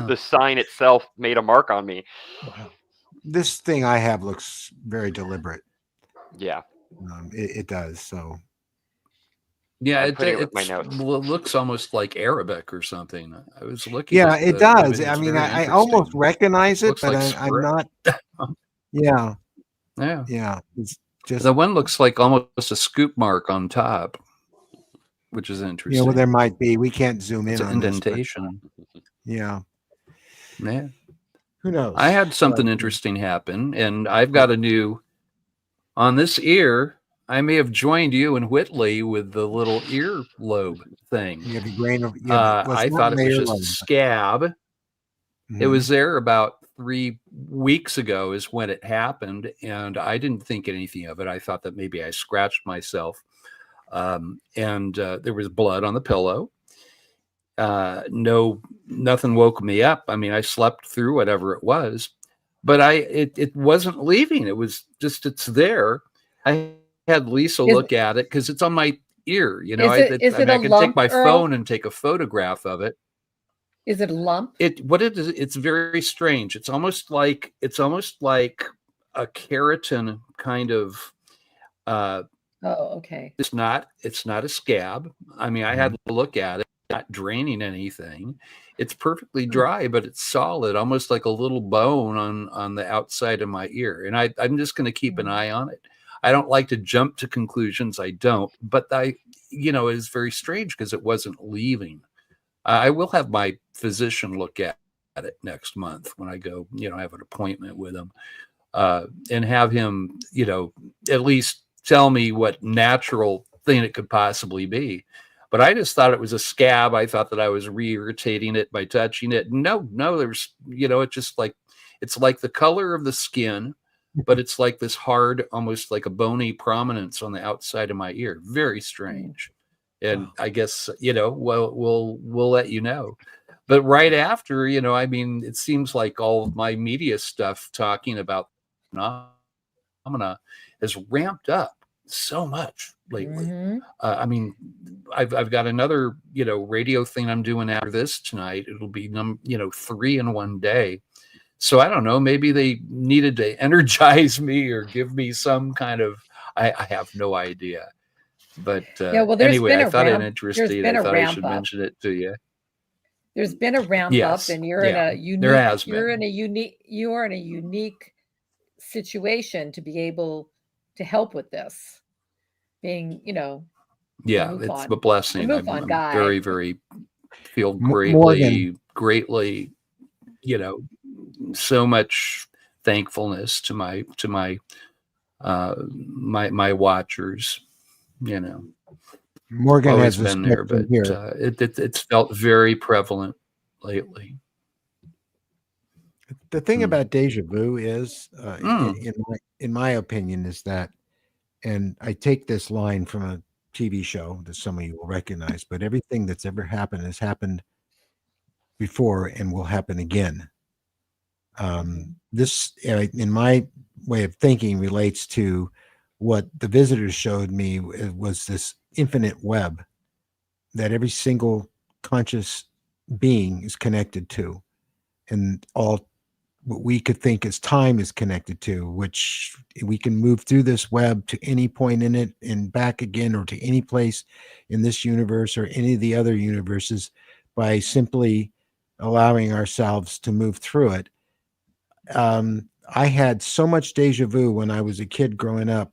the sign itself made a mark on me.
Wow. This thing I have looks very deliberate.
Yeah.
It does. So
Yeah,
I'm
it
putting it with my notes.
looks almost like Arabic or something. I was looking.
yeah,
at
it
the
does.
image.
I
It's
mean,
very
I almost
interesting.
recognize it,
Looks
but
like
I'm not. Yeah,
Yeah.
it's just
The one looks like almost a scoop mark on top, which is interesting.
well, there might be. We can't zoom
It's
in
an
on this, but
indentation.
yeah,
Yeah.
who knows?
I had something interesting happen, and I've got a new on this ear. I may have joined you and Whitley with the little earlobe thing.
You have a grain of.
I thought it was just a scab.
Mm-hmm.
It was there about 3 weeks ago is when it happened, and I didn't think anything of it. I thought that maybe I scratched myself, and there was blood on the pillow. Nothing woke me up. I mean, I slept through whatever it was, but it wasn't leaving. It was just, it's there. I had Lisa look at it because it's on my ear. I can take my phone and take a photograph of it.
Is it a lump?
It's very strange. It's almost like a keratin kind of.
Oh, okay.
It's not a scab. I mean, I had to look at it. Not draining anything. It's perfectly dry, but it's solid, almost like a little bone on the outside of my ear. And I'm just going to keep an eye on it. I don't like to jump to conclusions. I don't, but it's very strange because it wasn't leaving. I will have my physician look at it next month when I go, have an appointment with him, and have him, at least tell me what natural thing it could possibly be. But I just thought it was a scab. I thought that I was re-irritating it by touching it. No, there's, it's just like, it's like the color of the skin, but it's like this hard, almost like a bony prominence on the outside of my ear. Very strange. And I guess, we'll let you know. But right after, it seems like all of my media stuff talking about phenomena has ramped up so much lately.
Mm-hmm.
I've got another, radio thing I'm doing after this tonight. It'll be, 3 in one day. So I don't know, maybe they needed to energize me or give me some kind of, I have no idea. But anyway, I thought it interesting. I thought I should mention it to you.
There's been a ramp up, and you're in a unique situation to be able to help with this. Being,
it's a blessing. I'm very, very feel greatly, so much thankfulness to my watchers.
Morgan
always
has
been there, but it's felt very prevalent lately.
The thing about deja vu is, in my opinion, is that, and I take this line from a TV show that some of you will recognize, but everything that's ever happened has happened before and will happen again. This, in my way of thinking, relates to what the visitors showed me was this infinite web that every single conscious being is connected to, and all what we could think as time is connected to, which we can move through this web to any point in it and back again, or to any place in this universe or any of the other universes by simply allowing ourselves to move through it. I had so much deja vu when I was a kid growing up.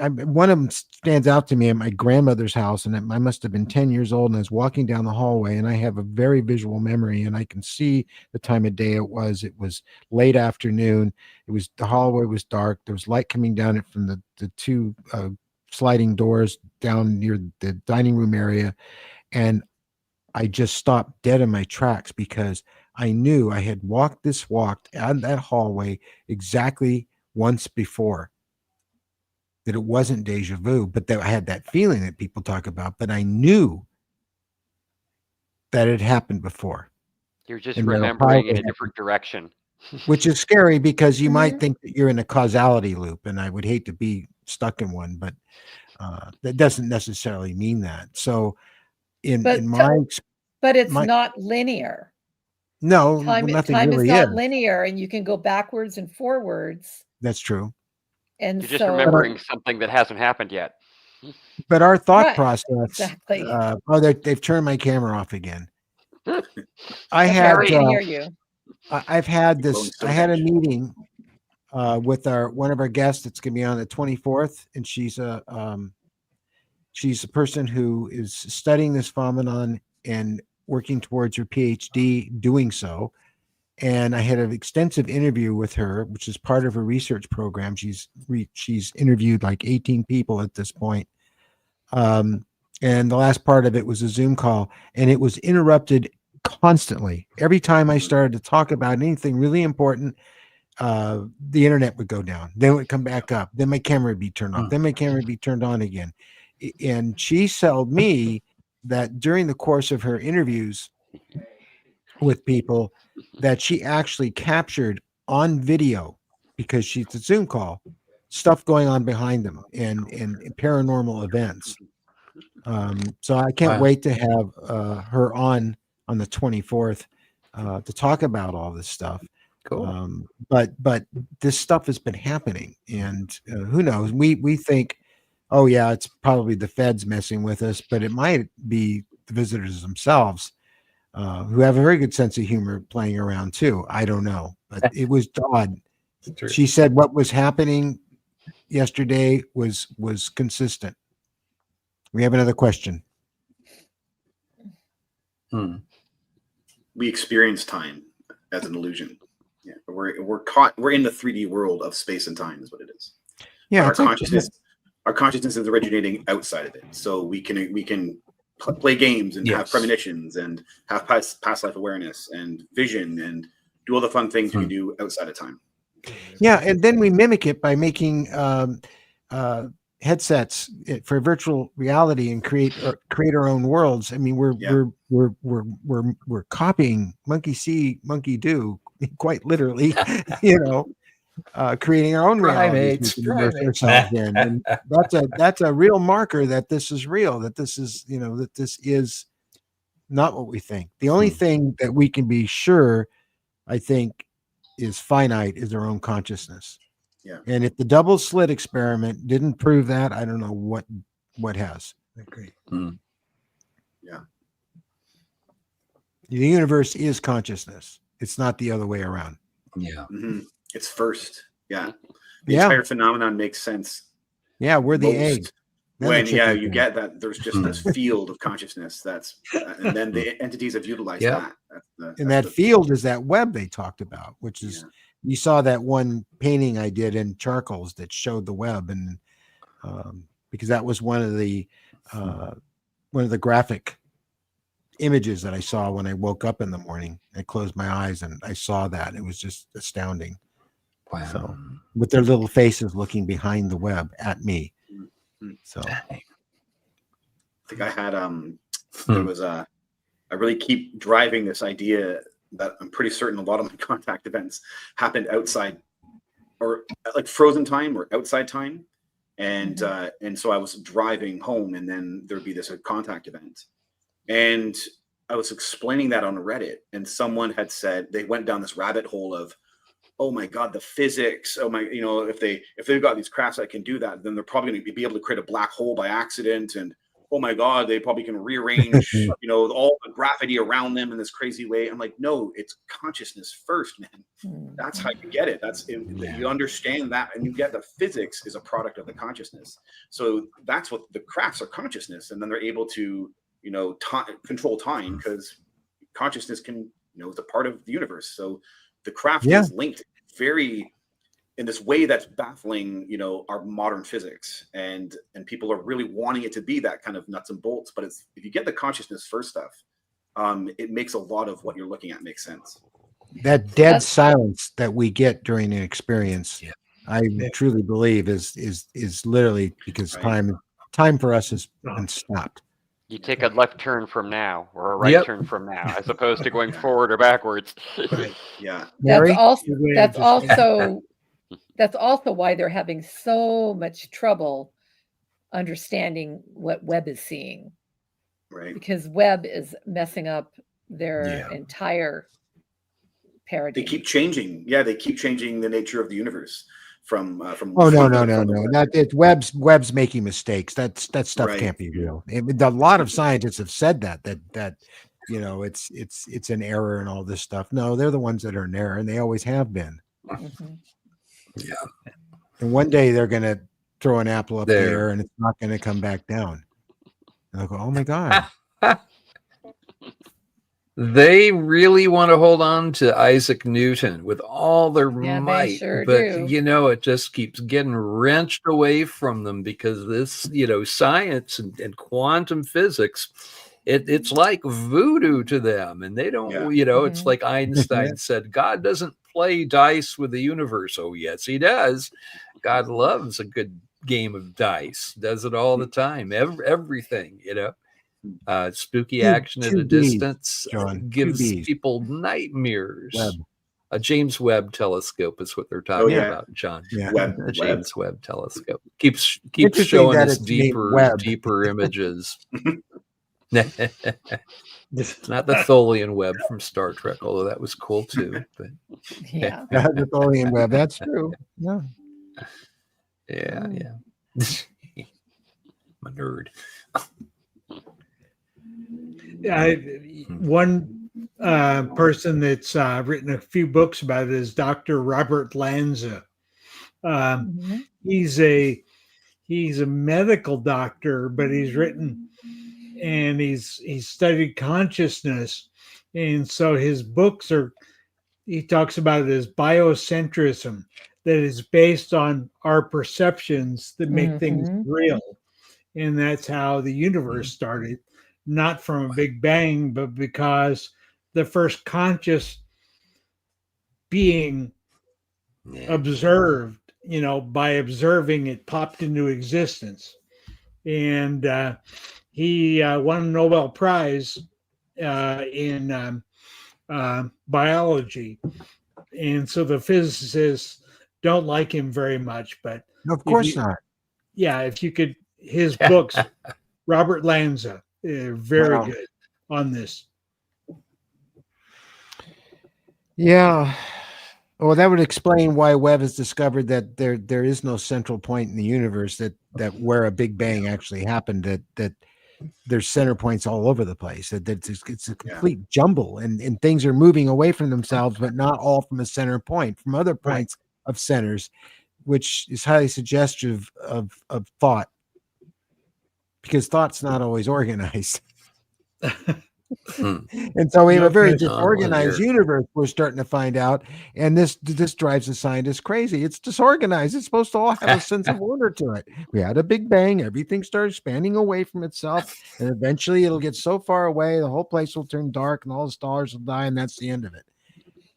One of them stands out to me at my grandmother's house, and I must have been 10 years old, and I was walking down the hallway, and I have a very visual memory, and I can see the time of day it was. It was late afternoon. The hallway was dark. There was light coming down it from the two sliding doors down near the dining room area, and I just stopped dead in my tracks because I knew I had walked out that hallway exactly once before. That it wasn't deja vu, but that I had that feeling that people talk about, but I knew that it happened before.
You're just
And that
remembering in a
happened.
different direction.
Which is scary because you might
Mhm.
think that you're in a causality loop, and I would hate to be stuck in one, but that doesn't necessarily mean that. So in
But it's
my
not linear.
no,
Time
nothing
time is
really
not
is.
linear, and you can go backwards and forwards.
That's true.
And
You're just
so
remembering something that hasn't happened yet.
But our thought
Right,
process,
exactly.
they've turned my camera off again. I
Okay,
had,
we can hear you.
I've had
Blowing
I had a
Stonehenge.
meeting with one of our guests that's going to be on the 24th, and she's a person who is studying this phenomenon and working towards her PhD doing so. And I had an extensive interview with her, which is part of her research program. She's interviewed like 18 people at this point. And the last part of it was a Zoom call, and it was interrupted constantly. Every time I started to talk about anything really important, the internet would go down. Then it would come back up. Then my camera would be turned off. Then my camera would be turned on again. And she told me that during the course of her interviews with people, that she actually captured on video, because she's a Zoom call, stuff going on behind them and paranormal events. So I can't
Wow.
wait to have her on the 24th to talk about all this stuff.
Cool.
But this stuff has been happening, and who knows? We think, oh yeah, it's probably the feds messing with us, but it might be the visitors themselves who have a very good sense of humor playing around too. I don't know, but it was odd. She said what was happening yesterday was consistent. We have another question.
We experience time as an illusion. Yeah, we're in the 3D world of space and time is what it is.
Yeah,
But our consciousness is originating outside of it, so we can play games and have premonitions and have past life awareness and vision and do all the fun things we do outside of time.
Yeah, and then we mimic it by making headsets for virtual reality and create our own worlds. I mean, we're copying monkey see, monkey do, quite literally. Creating our own realities we can immerse ourselves in, and that's a real marker that this is real. That this is that this is not what we think. The only thing that we can be sure, I think, is finite is our own consciousness.
Yeah.
And if the double slit experiment didn't prove that, I don't know what has.
I agree.
Yeah.
The universe is consciousness. It's not the other way around.
Yeah.
Mm-hmm. It's first. Yeah. The entire phenomenon makes sense.
Yeah, we're the egg.
When you get that there's just this field of consciousness and then the entities have utilized that.
That field is that web they talked about, which is you saw that one painting I did in charcoals that showed the web, and because that was one of the graphic images that I saw when I woke up in the morning. I closed my eyes and I saw that. It was just astounding.
Wow.
So, with their little faces looking behind the web at me. So
I think I had there was I really keep driving this idea that I'm pretty certain a lot of my contact events happened outside, or like frozen time or outside time. And so I was driving home, and then there'd be this contact event, and I was explaining that on Reddit, and someone had said they went down this rabbit hole of, oh my God, the physics. Oh my, if they've got these crafts that can do that, then they're probably going to be able to create a black hole by accident. And oh my God, they probably can rearrange, all the gravity around them in this crazy way. I'm like, no, it's consciousness first, man. That's how you get it. You understand that, and you get the physics is a product of the consciousness. So that's what the crafts are, consciousness, and then they're able to, control time, because consciousness can, is a part of the universe. So the craft is linked very in this way that's baffling, our modern physics, and people are really wanting it to be that kind of nuts and bolts. But if you get the consciousness first stuff, it makes a lot of what you're looking at make sense.
That dead silence that we get during an experience, I truly believe is literally because time for us has been stopped.
You take a left turn from now, or a right turn from now, as opposed to going forward or backwards.
Right. Yeah.
Mary?
That's also why they're having so much trouble understanding what Webb is seeing.
Right.
Because Webb is messing up their entire paradigm.
They keep changing. Yeah, they keep changing the nature of the universe from
Oh no. That it's Webb's making mistakes. That stuff can't be real. A lot of scientists have said that it's an error and all this stuff. No, they're the ones that are in error, and they always have been.
Yeah.
And one day they're going to throw an apple up there, and it's not going to come back down. And I'll go, oh my God.
They really want to hold on to Isaac Newton with all their might,
sure
but
do.
it just keeps getting wrenched away from them because this, science and quantum physics, it's like voodoo to them, and they don't, it's like Einstein said, God doesn't play dice with the universe. Oh yes, he does. God loves a good game of dice. Does it all the time. Everything, spooky action at a distance gives people nightmares. A James Webb telescope is what they're talking about, John. The James Webb telescope keeps showing us deeper images. It's not the Tholian web from Star Trek, although that was cool too. But
the Tholian web. That's true. Yeah.
I'm a nerd.
One person that's written a few books about it is Dr. Robert Lanza. He's a medical doctor, but he's written and he's studied consciousness, and so his books he talks about it as biocentrism, that is based on our perceptions that make things real, and that's how the universe started. Not from a big bang, but because the first conscious being observed, by observing it popped into existence. And he won a Nobel Prize in biology. And so the physicists don't like him very much, but
of course not.
Yeah, if you could, his books, Robert Lanza, very good on this.
Yeah. Well, that would explain why Webb has discovered that there is no central point in the universe that where a Big Bang actually happened, that there's center points all over the place, that it's a complete jumble, and things are moving away from themselves, but not all from a center point, from other points of centers, which is highly suggestive of thought, because thought's not always organized. And so we have a very disorganized universe, we're starting to find out, and this drives the scientists crazy. It's disorganized. It's supposed to all have a sense of order to it. We had a Big Bang, everything started spanning away from itself, and eventually it'll get so far away the whole place will turn dark and all the stars will die, and that's the end of it.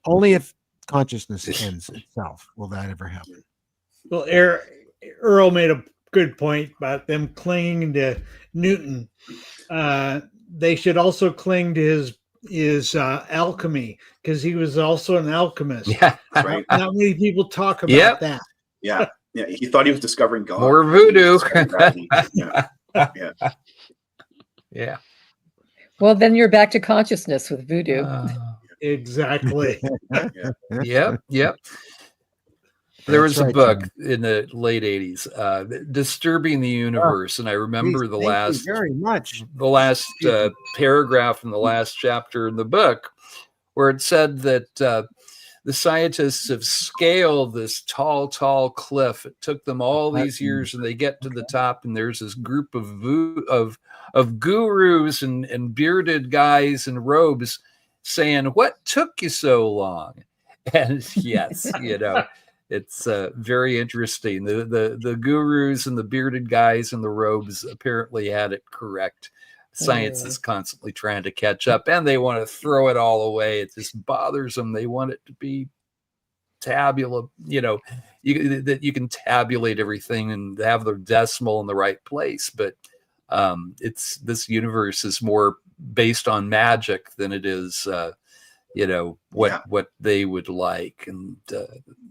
Only if consciousness ends itself will that ever happen.
Well, Earl made a good point about them clinging to Newton. They should also cling to his alchemy, because he was also an alchemist.
Right.
Not many people talk about that.
Yeah. Yeah, he thought he was discovering God.
More voodoo.
Yeah. Yeah.
Yeah.
Well, then you're back to consciousness with voodoo.
Exactly.
Yep. There
That's
was a
right,
book
John.
in the late 80s, Disturbing the Universe. And I remember
Please, thank you very much.
Paragraph in the last chapter in the book where it said that the scientists have scaled this tall cliff. It took them all these years, and they get to the top, and there's this group of gurus and bearded guys in robes saying, "What took you so long?" And yes, it's very interesting. The gurus and the bearded guys in the robes apparently had it correct. Science is constantly trying to catch up, and they want to throw it all away. It just bothers them. They want it to be tabula, that you can tabulate everything and have the decimal in the right place. But this universe is more based on magic than it is what they would like, and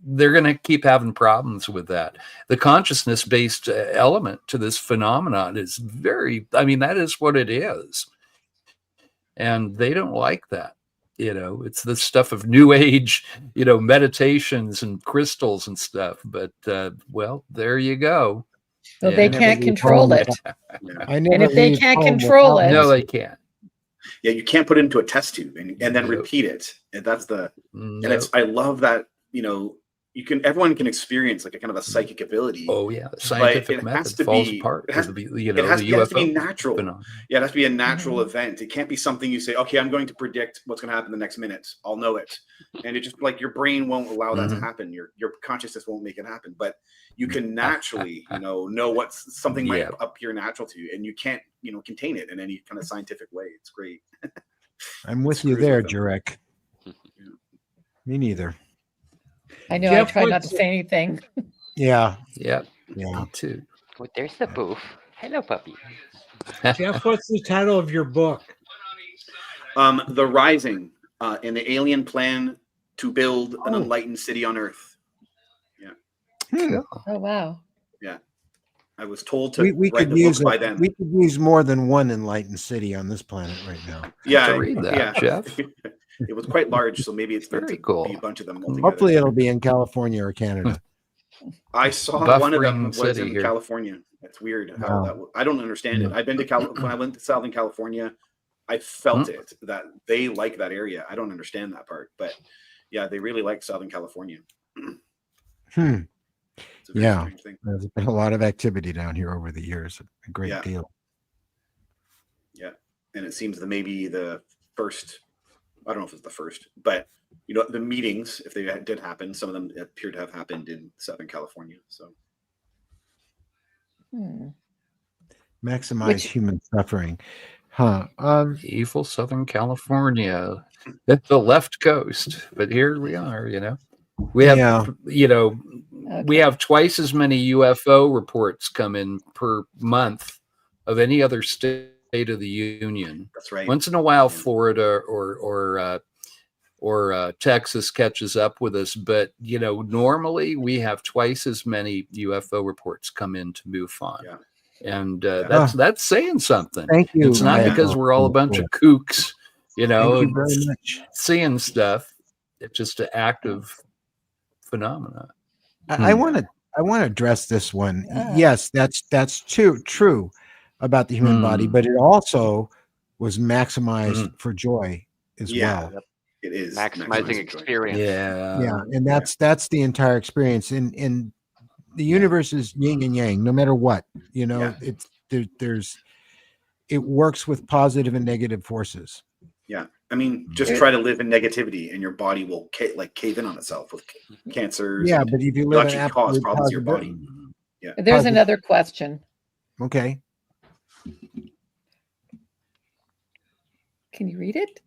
they're going to keep having problems with that. The consciousness based element to this phenomenon is that is what it is, and they don't like that. It's the stuff of new age, meditations and crystals and stuff, but well, there you go.
Well, they can't control it. And if they can't control it,
no, they can't.
Yeah, you can't put it into a test tube and then repeat it. And that's I love that, everyone can experience like a kind of a psychic ability.
Oh yeah, the scientific method falls apart.
It has to be natural. Phenomenon. Yeah, it has to be a natural event. It can't be something you say, okay, I'm going to predict what's going to happen the next minute. I'll know it. And it just like your brain won't allow that to happen. Your consciousness won't make it happen. But you can naturally, know what something might appear natural to you, and you can't, contain it in any kind of scientific way. It's great.
I'm with you there, Jurek. Me neither.
I know. I try not to say anything.
Yeah.
Me too.
Oh, there's the booth. Hello, puppy.
Jeff, what's the title of your book?
The Rising, and the alien plan to build an enlightened city on Earth. Yeah.
Oh wow.
Yeah. I was told to
we
write
could
the
use
book by then.
We could use more than one enlightened city on this planet right now.
Yeah,
to read that, Jeff.
It was quite large, so maybe it's
very cool.
Be a bunch of them.
Hopefully, it'll be in California or Canada.
I saw one of them was in California. That's weird. How that I don't understand it. I've been to when I went to Southern California, I felt it that they like that area. I don't understand that part, but yeah, they really like Southern California.
Yeah, there's been a lot of activity down here over the years. A great deal.
Yeah, and it seems that maybe the first, I don't know if it's the first, but the meetings, if they did happen, some of them appear to have happened in Southern California. So
maximize human suffering,
evil Southern California, at the left coast, but here we are. We have we have twice as many UFO reports come in per month of any other state of the union.
That's right.
Once in a while, Florida or Texas catches up with us, but normally we have twice as many UFO reports come in to MUFON. Yeah. And that's saying something.
Thank you.
It's not because we're all a bunch of kooks,
Thank you very much.
seeing stuff. It's just an active phenomena.
I want to address this one. Yes, that's true about the human body, but it also was maximized for joy as well.
It is
maximizing experience.
Yeah, and that's the entire experience. And the universe is yin and yang, no matter what. It's it works with positive and negative forces.
Yeah. I mean, just try to live in negativity and your body will cave in on itself with cancers.
Yeah, but if you live in
cause problems to your body. Yeah.
There's another question.
Okay.
Can you read it?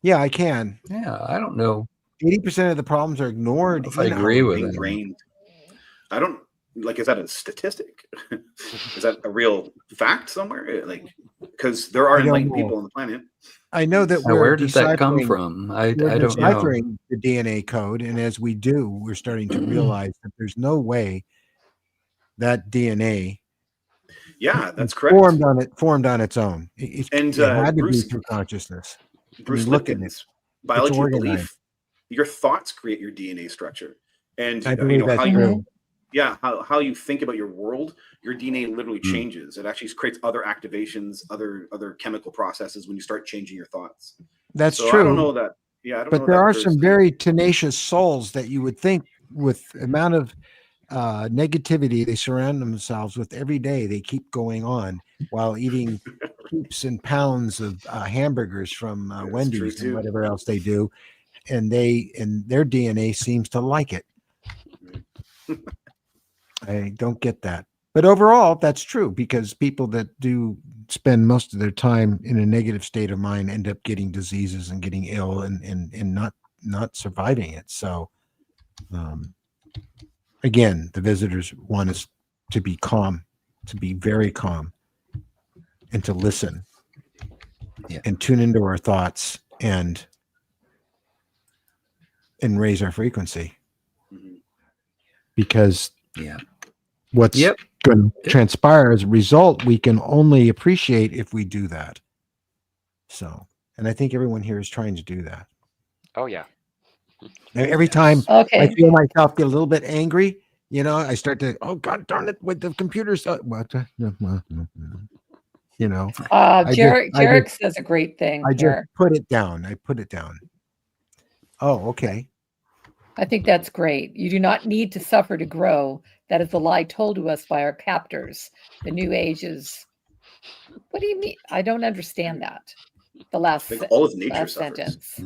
Yeah, I can.
Yeah, I don't know.
80% of the problems are ignored.
If I agree with it.
Ingrained. I don't like, is that a statistic? Is that a real fact somewhere? Like, because there are
I don't
enlightened
know.
people on the planet.
I know that
Now,
we're
where did that come
deciphering
from?
we're
I don't know.
deciphering the DNA code, and as we do, we're starting to realize that there's no way that DNA
Yeah, that's
is
correct.
formed on its own.
And
It had to be
Bruce
through consciousness.
Bruce
look at it.
Lipton's biology of
organized.
belief. Your thoughts create your DNA structure, and
I believe that's
how you
true.
how you think about your world, your DNA literally changes. It actually creates other activations, other chemical processes when you start changing your thoughts.
That's
So
true.
I don't know that. Yeah, I don't know.
But there
that
are
there's
some
the-
very tenacious souls that you would think, with the amount of negativity they surround themselves with every day, they keep going on while eating heaps and pounds of hamburgers from
That's true,
Wendy's and
too.
whatever else they do, and their DNA seems to like it. I don't get that. But overall, that's true, because people that do spend most of their time in a negative state of mind end up getting diseases and getting ill and not surviving it. So, again, the visitors want us to be calm, to be very calm, and to listen and tune into our thoughts and raise our frequency, because what's going to transpire as a result, we can only appreciate if we do that. So, and I think everyone here is trying to do that.
Oh yeah.
Every time
Okay.
I feel myself get a little bit angry, I start to, oh God darn it, with the computer stuff.
Jarek says a great thing
I
here.
just put it down. I put it down. Oh, okay.
I think that's great. You do not need to suffer to grow. That is the lie told to us by our captors. The New Age is. What do you mean? I don't understand that. The last,
all of nature
last
suffers,
sentence.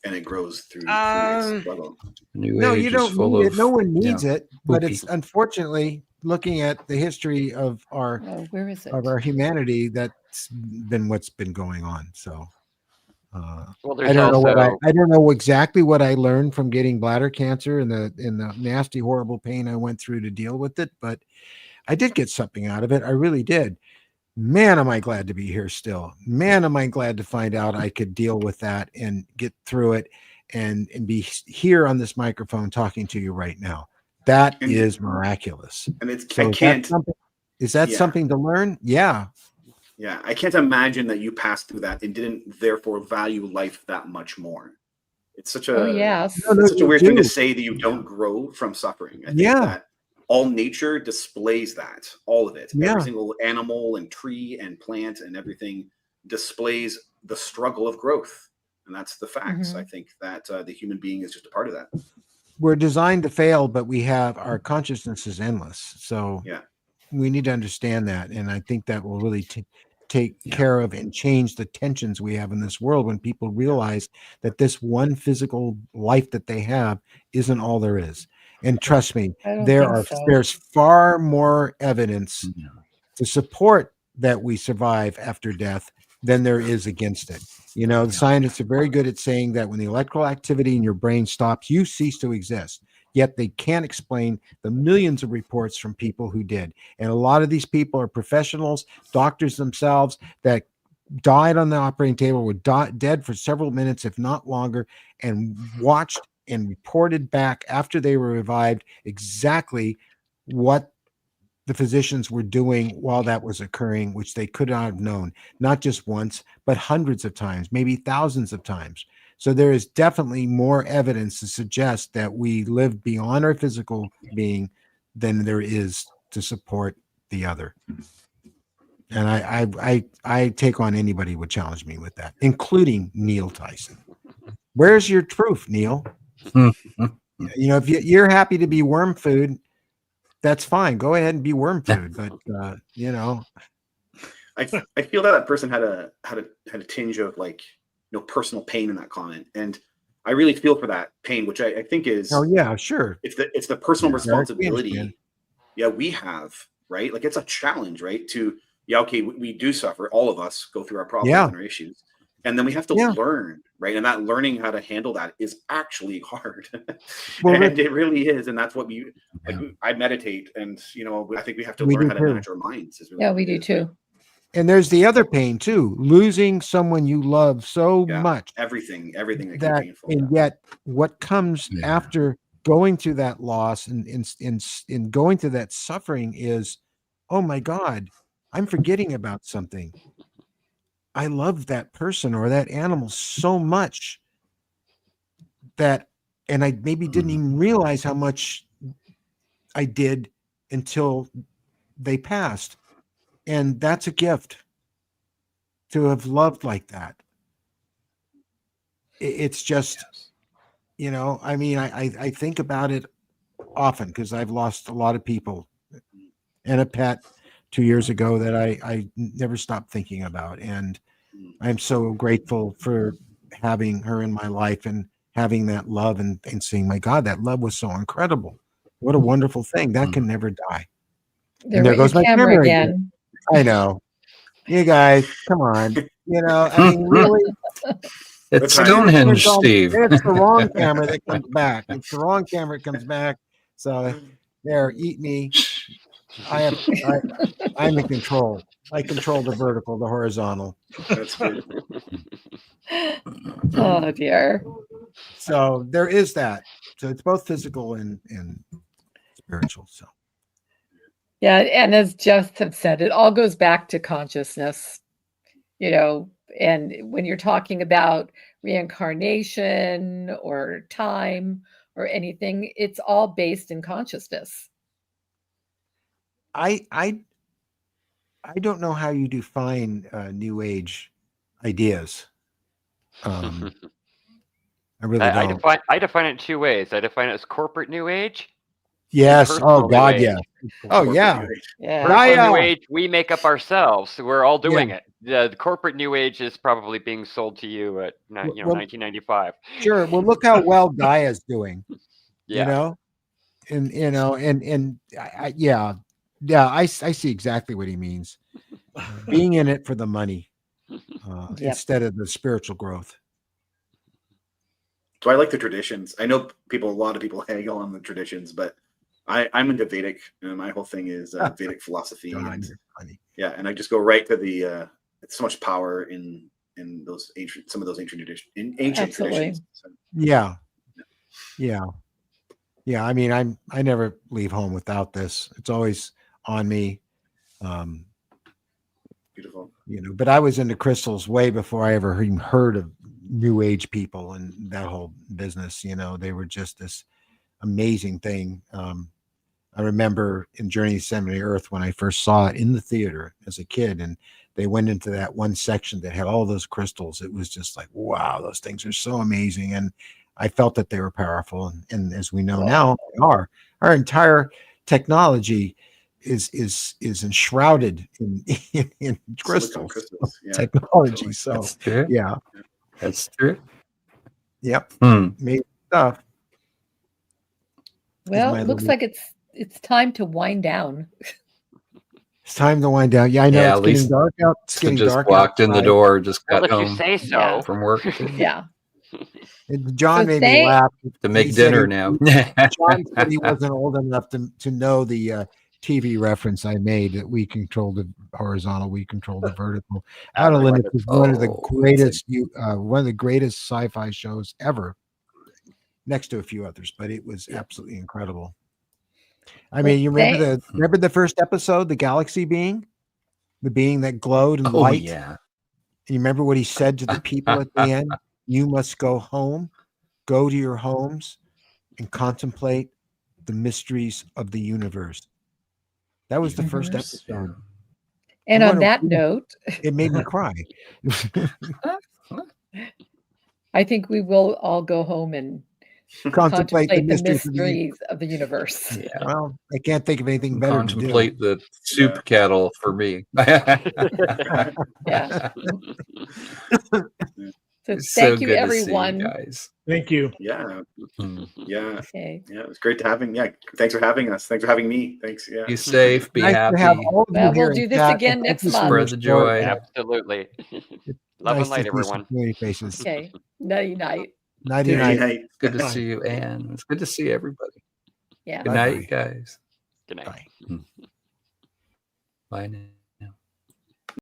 and it grows through struggle.
No, you don't need it. No one needs it, but
poopy.
it's unfortunately, looking at the history of our
Where is it?
of our humanity, that's been what's been going on. So
Well,
I don't know I don't know exactly what I learned from getting bladder cancer and the nasty, horrible pain I went through to deal with it, but I did get something out of it. I really did. Man, am I glad to be here still. Man, am I glad to find out I could deal with that and get through it and be here on this microphone talking to you right now. That is miraculous.
And it's
So
I can't.
Is that something to learn? Yeah.
Yeah, I can't imagine that you passed through that and didn't therefore value life that much more. It's such a it's such a weird thing to say, that you don't grow from suffering. I think that all nature displays that, all of it. Every single animal and tree and plant and everything displays the struggle of growth. And that's the facts. I think that the human being is just a part of that.
We're designed to fail, but our consciousness is endless. So we need to understand that. And I think that will really take care of and change the tensions we have in this world, when people realize that this one physical life that they have isn't all there is. And trust me, there's far more evidence to support that we survive after death than there is against it. The scientists are very good at saying that when the electrical activity in your brain stops, you cease to exist. Yet they can't explain the millions of reports from people who did. And a lot of these people are professionals, doctors themselves, that died on the operating table, were dead for several minutes, if not longer, and watched and reported back after they were revived exactly what the physicians were doing while that was occurring, which they could not have known, not just once, but hundreds of times, maybe thousands of times. So there is definitely more evidence to suggest that we live beyond our physical being than there is to support the other. And I take on anybody who would challenge me with that, including Neil Tyson. Where's your proof, Neil? If you're happy to be worm food, that's fine. Go ahead and be worm food. But
I feel that person had a tinge of personal pain in that comment, and I really feel for that pain, which I think is
sure.
It's the personal responsibility. We have, right? Like, it's a challenge, right? We do suffer. All of us go through our problems and our issues, and then we have to
Yeah.
learn, right? And that learning how to handle that is actually hard.
Well,
And
Rick,
it really is. And that's what we like. I meditate, and I think we have to
we
learn
do
how to
too.
manage our minds. Is really
Yeah,
what
we
it
do
is,
too.
right?
And there's the other pain too, losing someone you love so
Yeah,
much
everything that can be
that,
painful.
and yet what comes
Yeah.
after going through that loss and in going through that suffering is, oh my God, I'm forgetting about something. I love that person or that animal so much that, and I maybe didn't even realize how much I did until they passed. And that's a gift to have loved like that. It's just, I mean, I think about it often because I've lost a lot of people and a pet 2 years ago that I never stopped thinking about. And I'm so grateful for having her in my life and having that love and seeing, my God, that love was so incredible. What a wonderful thing. That can never die.
There
And there
went your
goes my
camera
camera
again.
I know. You guys, come on. I mean, really?
It's
What time?
Stonehenge, Steve.
It's the wrong camera that comes back. It's the wrong camera that comes back. So there, eat me. I'm in control. I control the vertical, the horizontal.
That's good.
Oh dear.
So there is that. So it's both physical and spiritual. So
Yeah, and as Jeff had said, it all goes back to consciousness, and when you're talking about reincarnation or time or anything, it's all based in consciousness.
I don't know how you define New Age ideas. I really don't.
I define it 2 ways. I define it as corporate New Age.
Yes.
Personal
Oh
New
God,
Age.
yeah. Oh yeah.
Yeah.
Personal New Age, we make up ourselves. We're all doing
Yeah.
it. The corporate New Age is probably being sold to you at 1995.
Sure. Well, look how well Gaia's doing.
Yeah.
And I see exactly what he means. Being in it for the money instead of the spiritual growth.
So I like the traditions. I know a lot of people haggle on the traditions, but I'm into Vedic, and my whole thing is Vedic philosophy.
God,
And,
you're funny.
yeah, and I just go right to the. It's so much power in those some of those ancient traditions. So,
Yeah. I mean, I never leave home without this. It's always on me.
beautiful.
But I was into crystals way before I ever even heard of New Age people and that whole business. They were just this amazing thing. I remember in Journey to Center of the Earth when I first saw it in the theater as a kid, and they went into that one section that had all those crystals. It was just like, wow, those things are so amazing. And I felt that they were powerful. And as we know now, they are. Our entire technology is enshrouded in crystals.
Yeah,
technology.
totally.
So
That's true.
yeah.
That's true.
Yep.
Hmm.
Amazing stuff.
Well, it looks like it's time to wind down.
It's time to wind down. Yeah, I know
Yeah,
it's getting
Lisa
dark out. It's getting
just
dark
walked in the
outside.
door, just
Well,
got
if you
home
say so.
Yeah.
from work
Yeah.
And John
So
made me laugh.
to make
He said
dinner
he-
now.
John said he wasn't old enough to know the TV reference I made, that we control the horizontal, we control the vertical. Outer Limits is one of the greatest sci-fi shows ever, next to a few others, but it was absolutely incredible. I mean, you remember the first episode, the galaxy being, the being that glowed and
Oh
light.
yeah.
You remember what he said to the people at the end? You must go home, go to your homes, and contemplate the mysteries of the universe. That was the first episode.
And
What
on
a-
that note,
It made me cry.
I think we will all go home and
Contemplate the mysteries
of the universe.
Yeah.
Well, I can't think of anything better
Contemplate the soup kettle for me.
Yeah. So
So
thank you,
good to see you
everyone.
guys.
Thank you.
Yeah,
Hmm.
yeah,
Okay.
yeah. It was great to having. Yeah, thanks for having us. Thanks for having me. Thanks. Yeah.
Be safe, be
Nice
happy,
to have all of you
Well,
here
we'll do
in
this
chat,
again
and
next
thank you for
month.
your
spread the
support.
joy.
Absolutely. Love
Nice
and light,
to see some
everyone.
familiar faces.
Okay. Nighty night.
Nighty
Good
night.
Night.
Good to
Bye.
see you, Anne. It's good to see everybody.
Yeah.
Good
Bye-bye.
night, guys.
Good night.
Bye.
Bye now.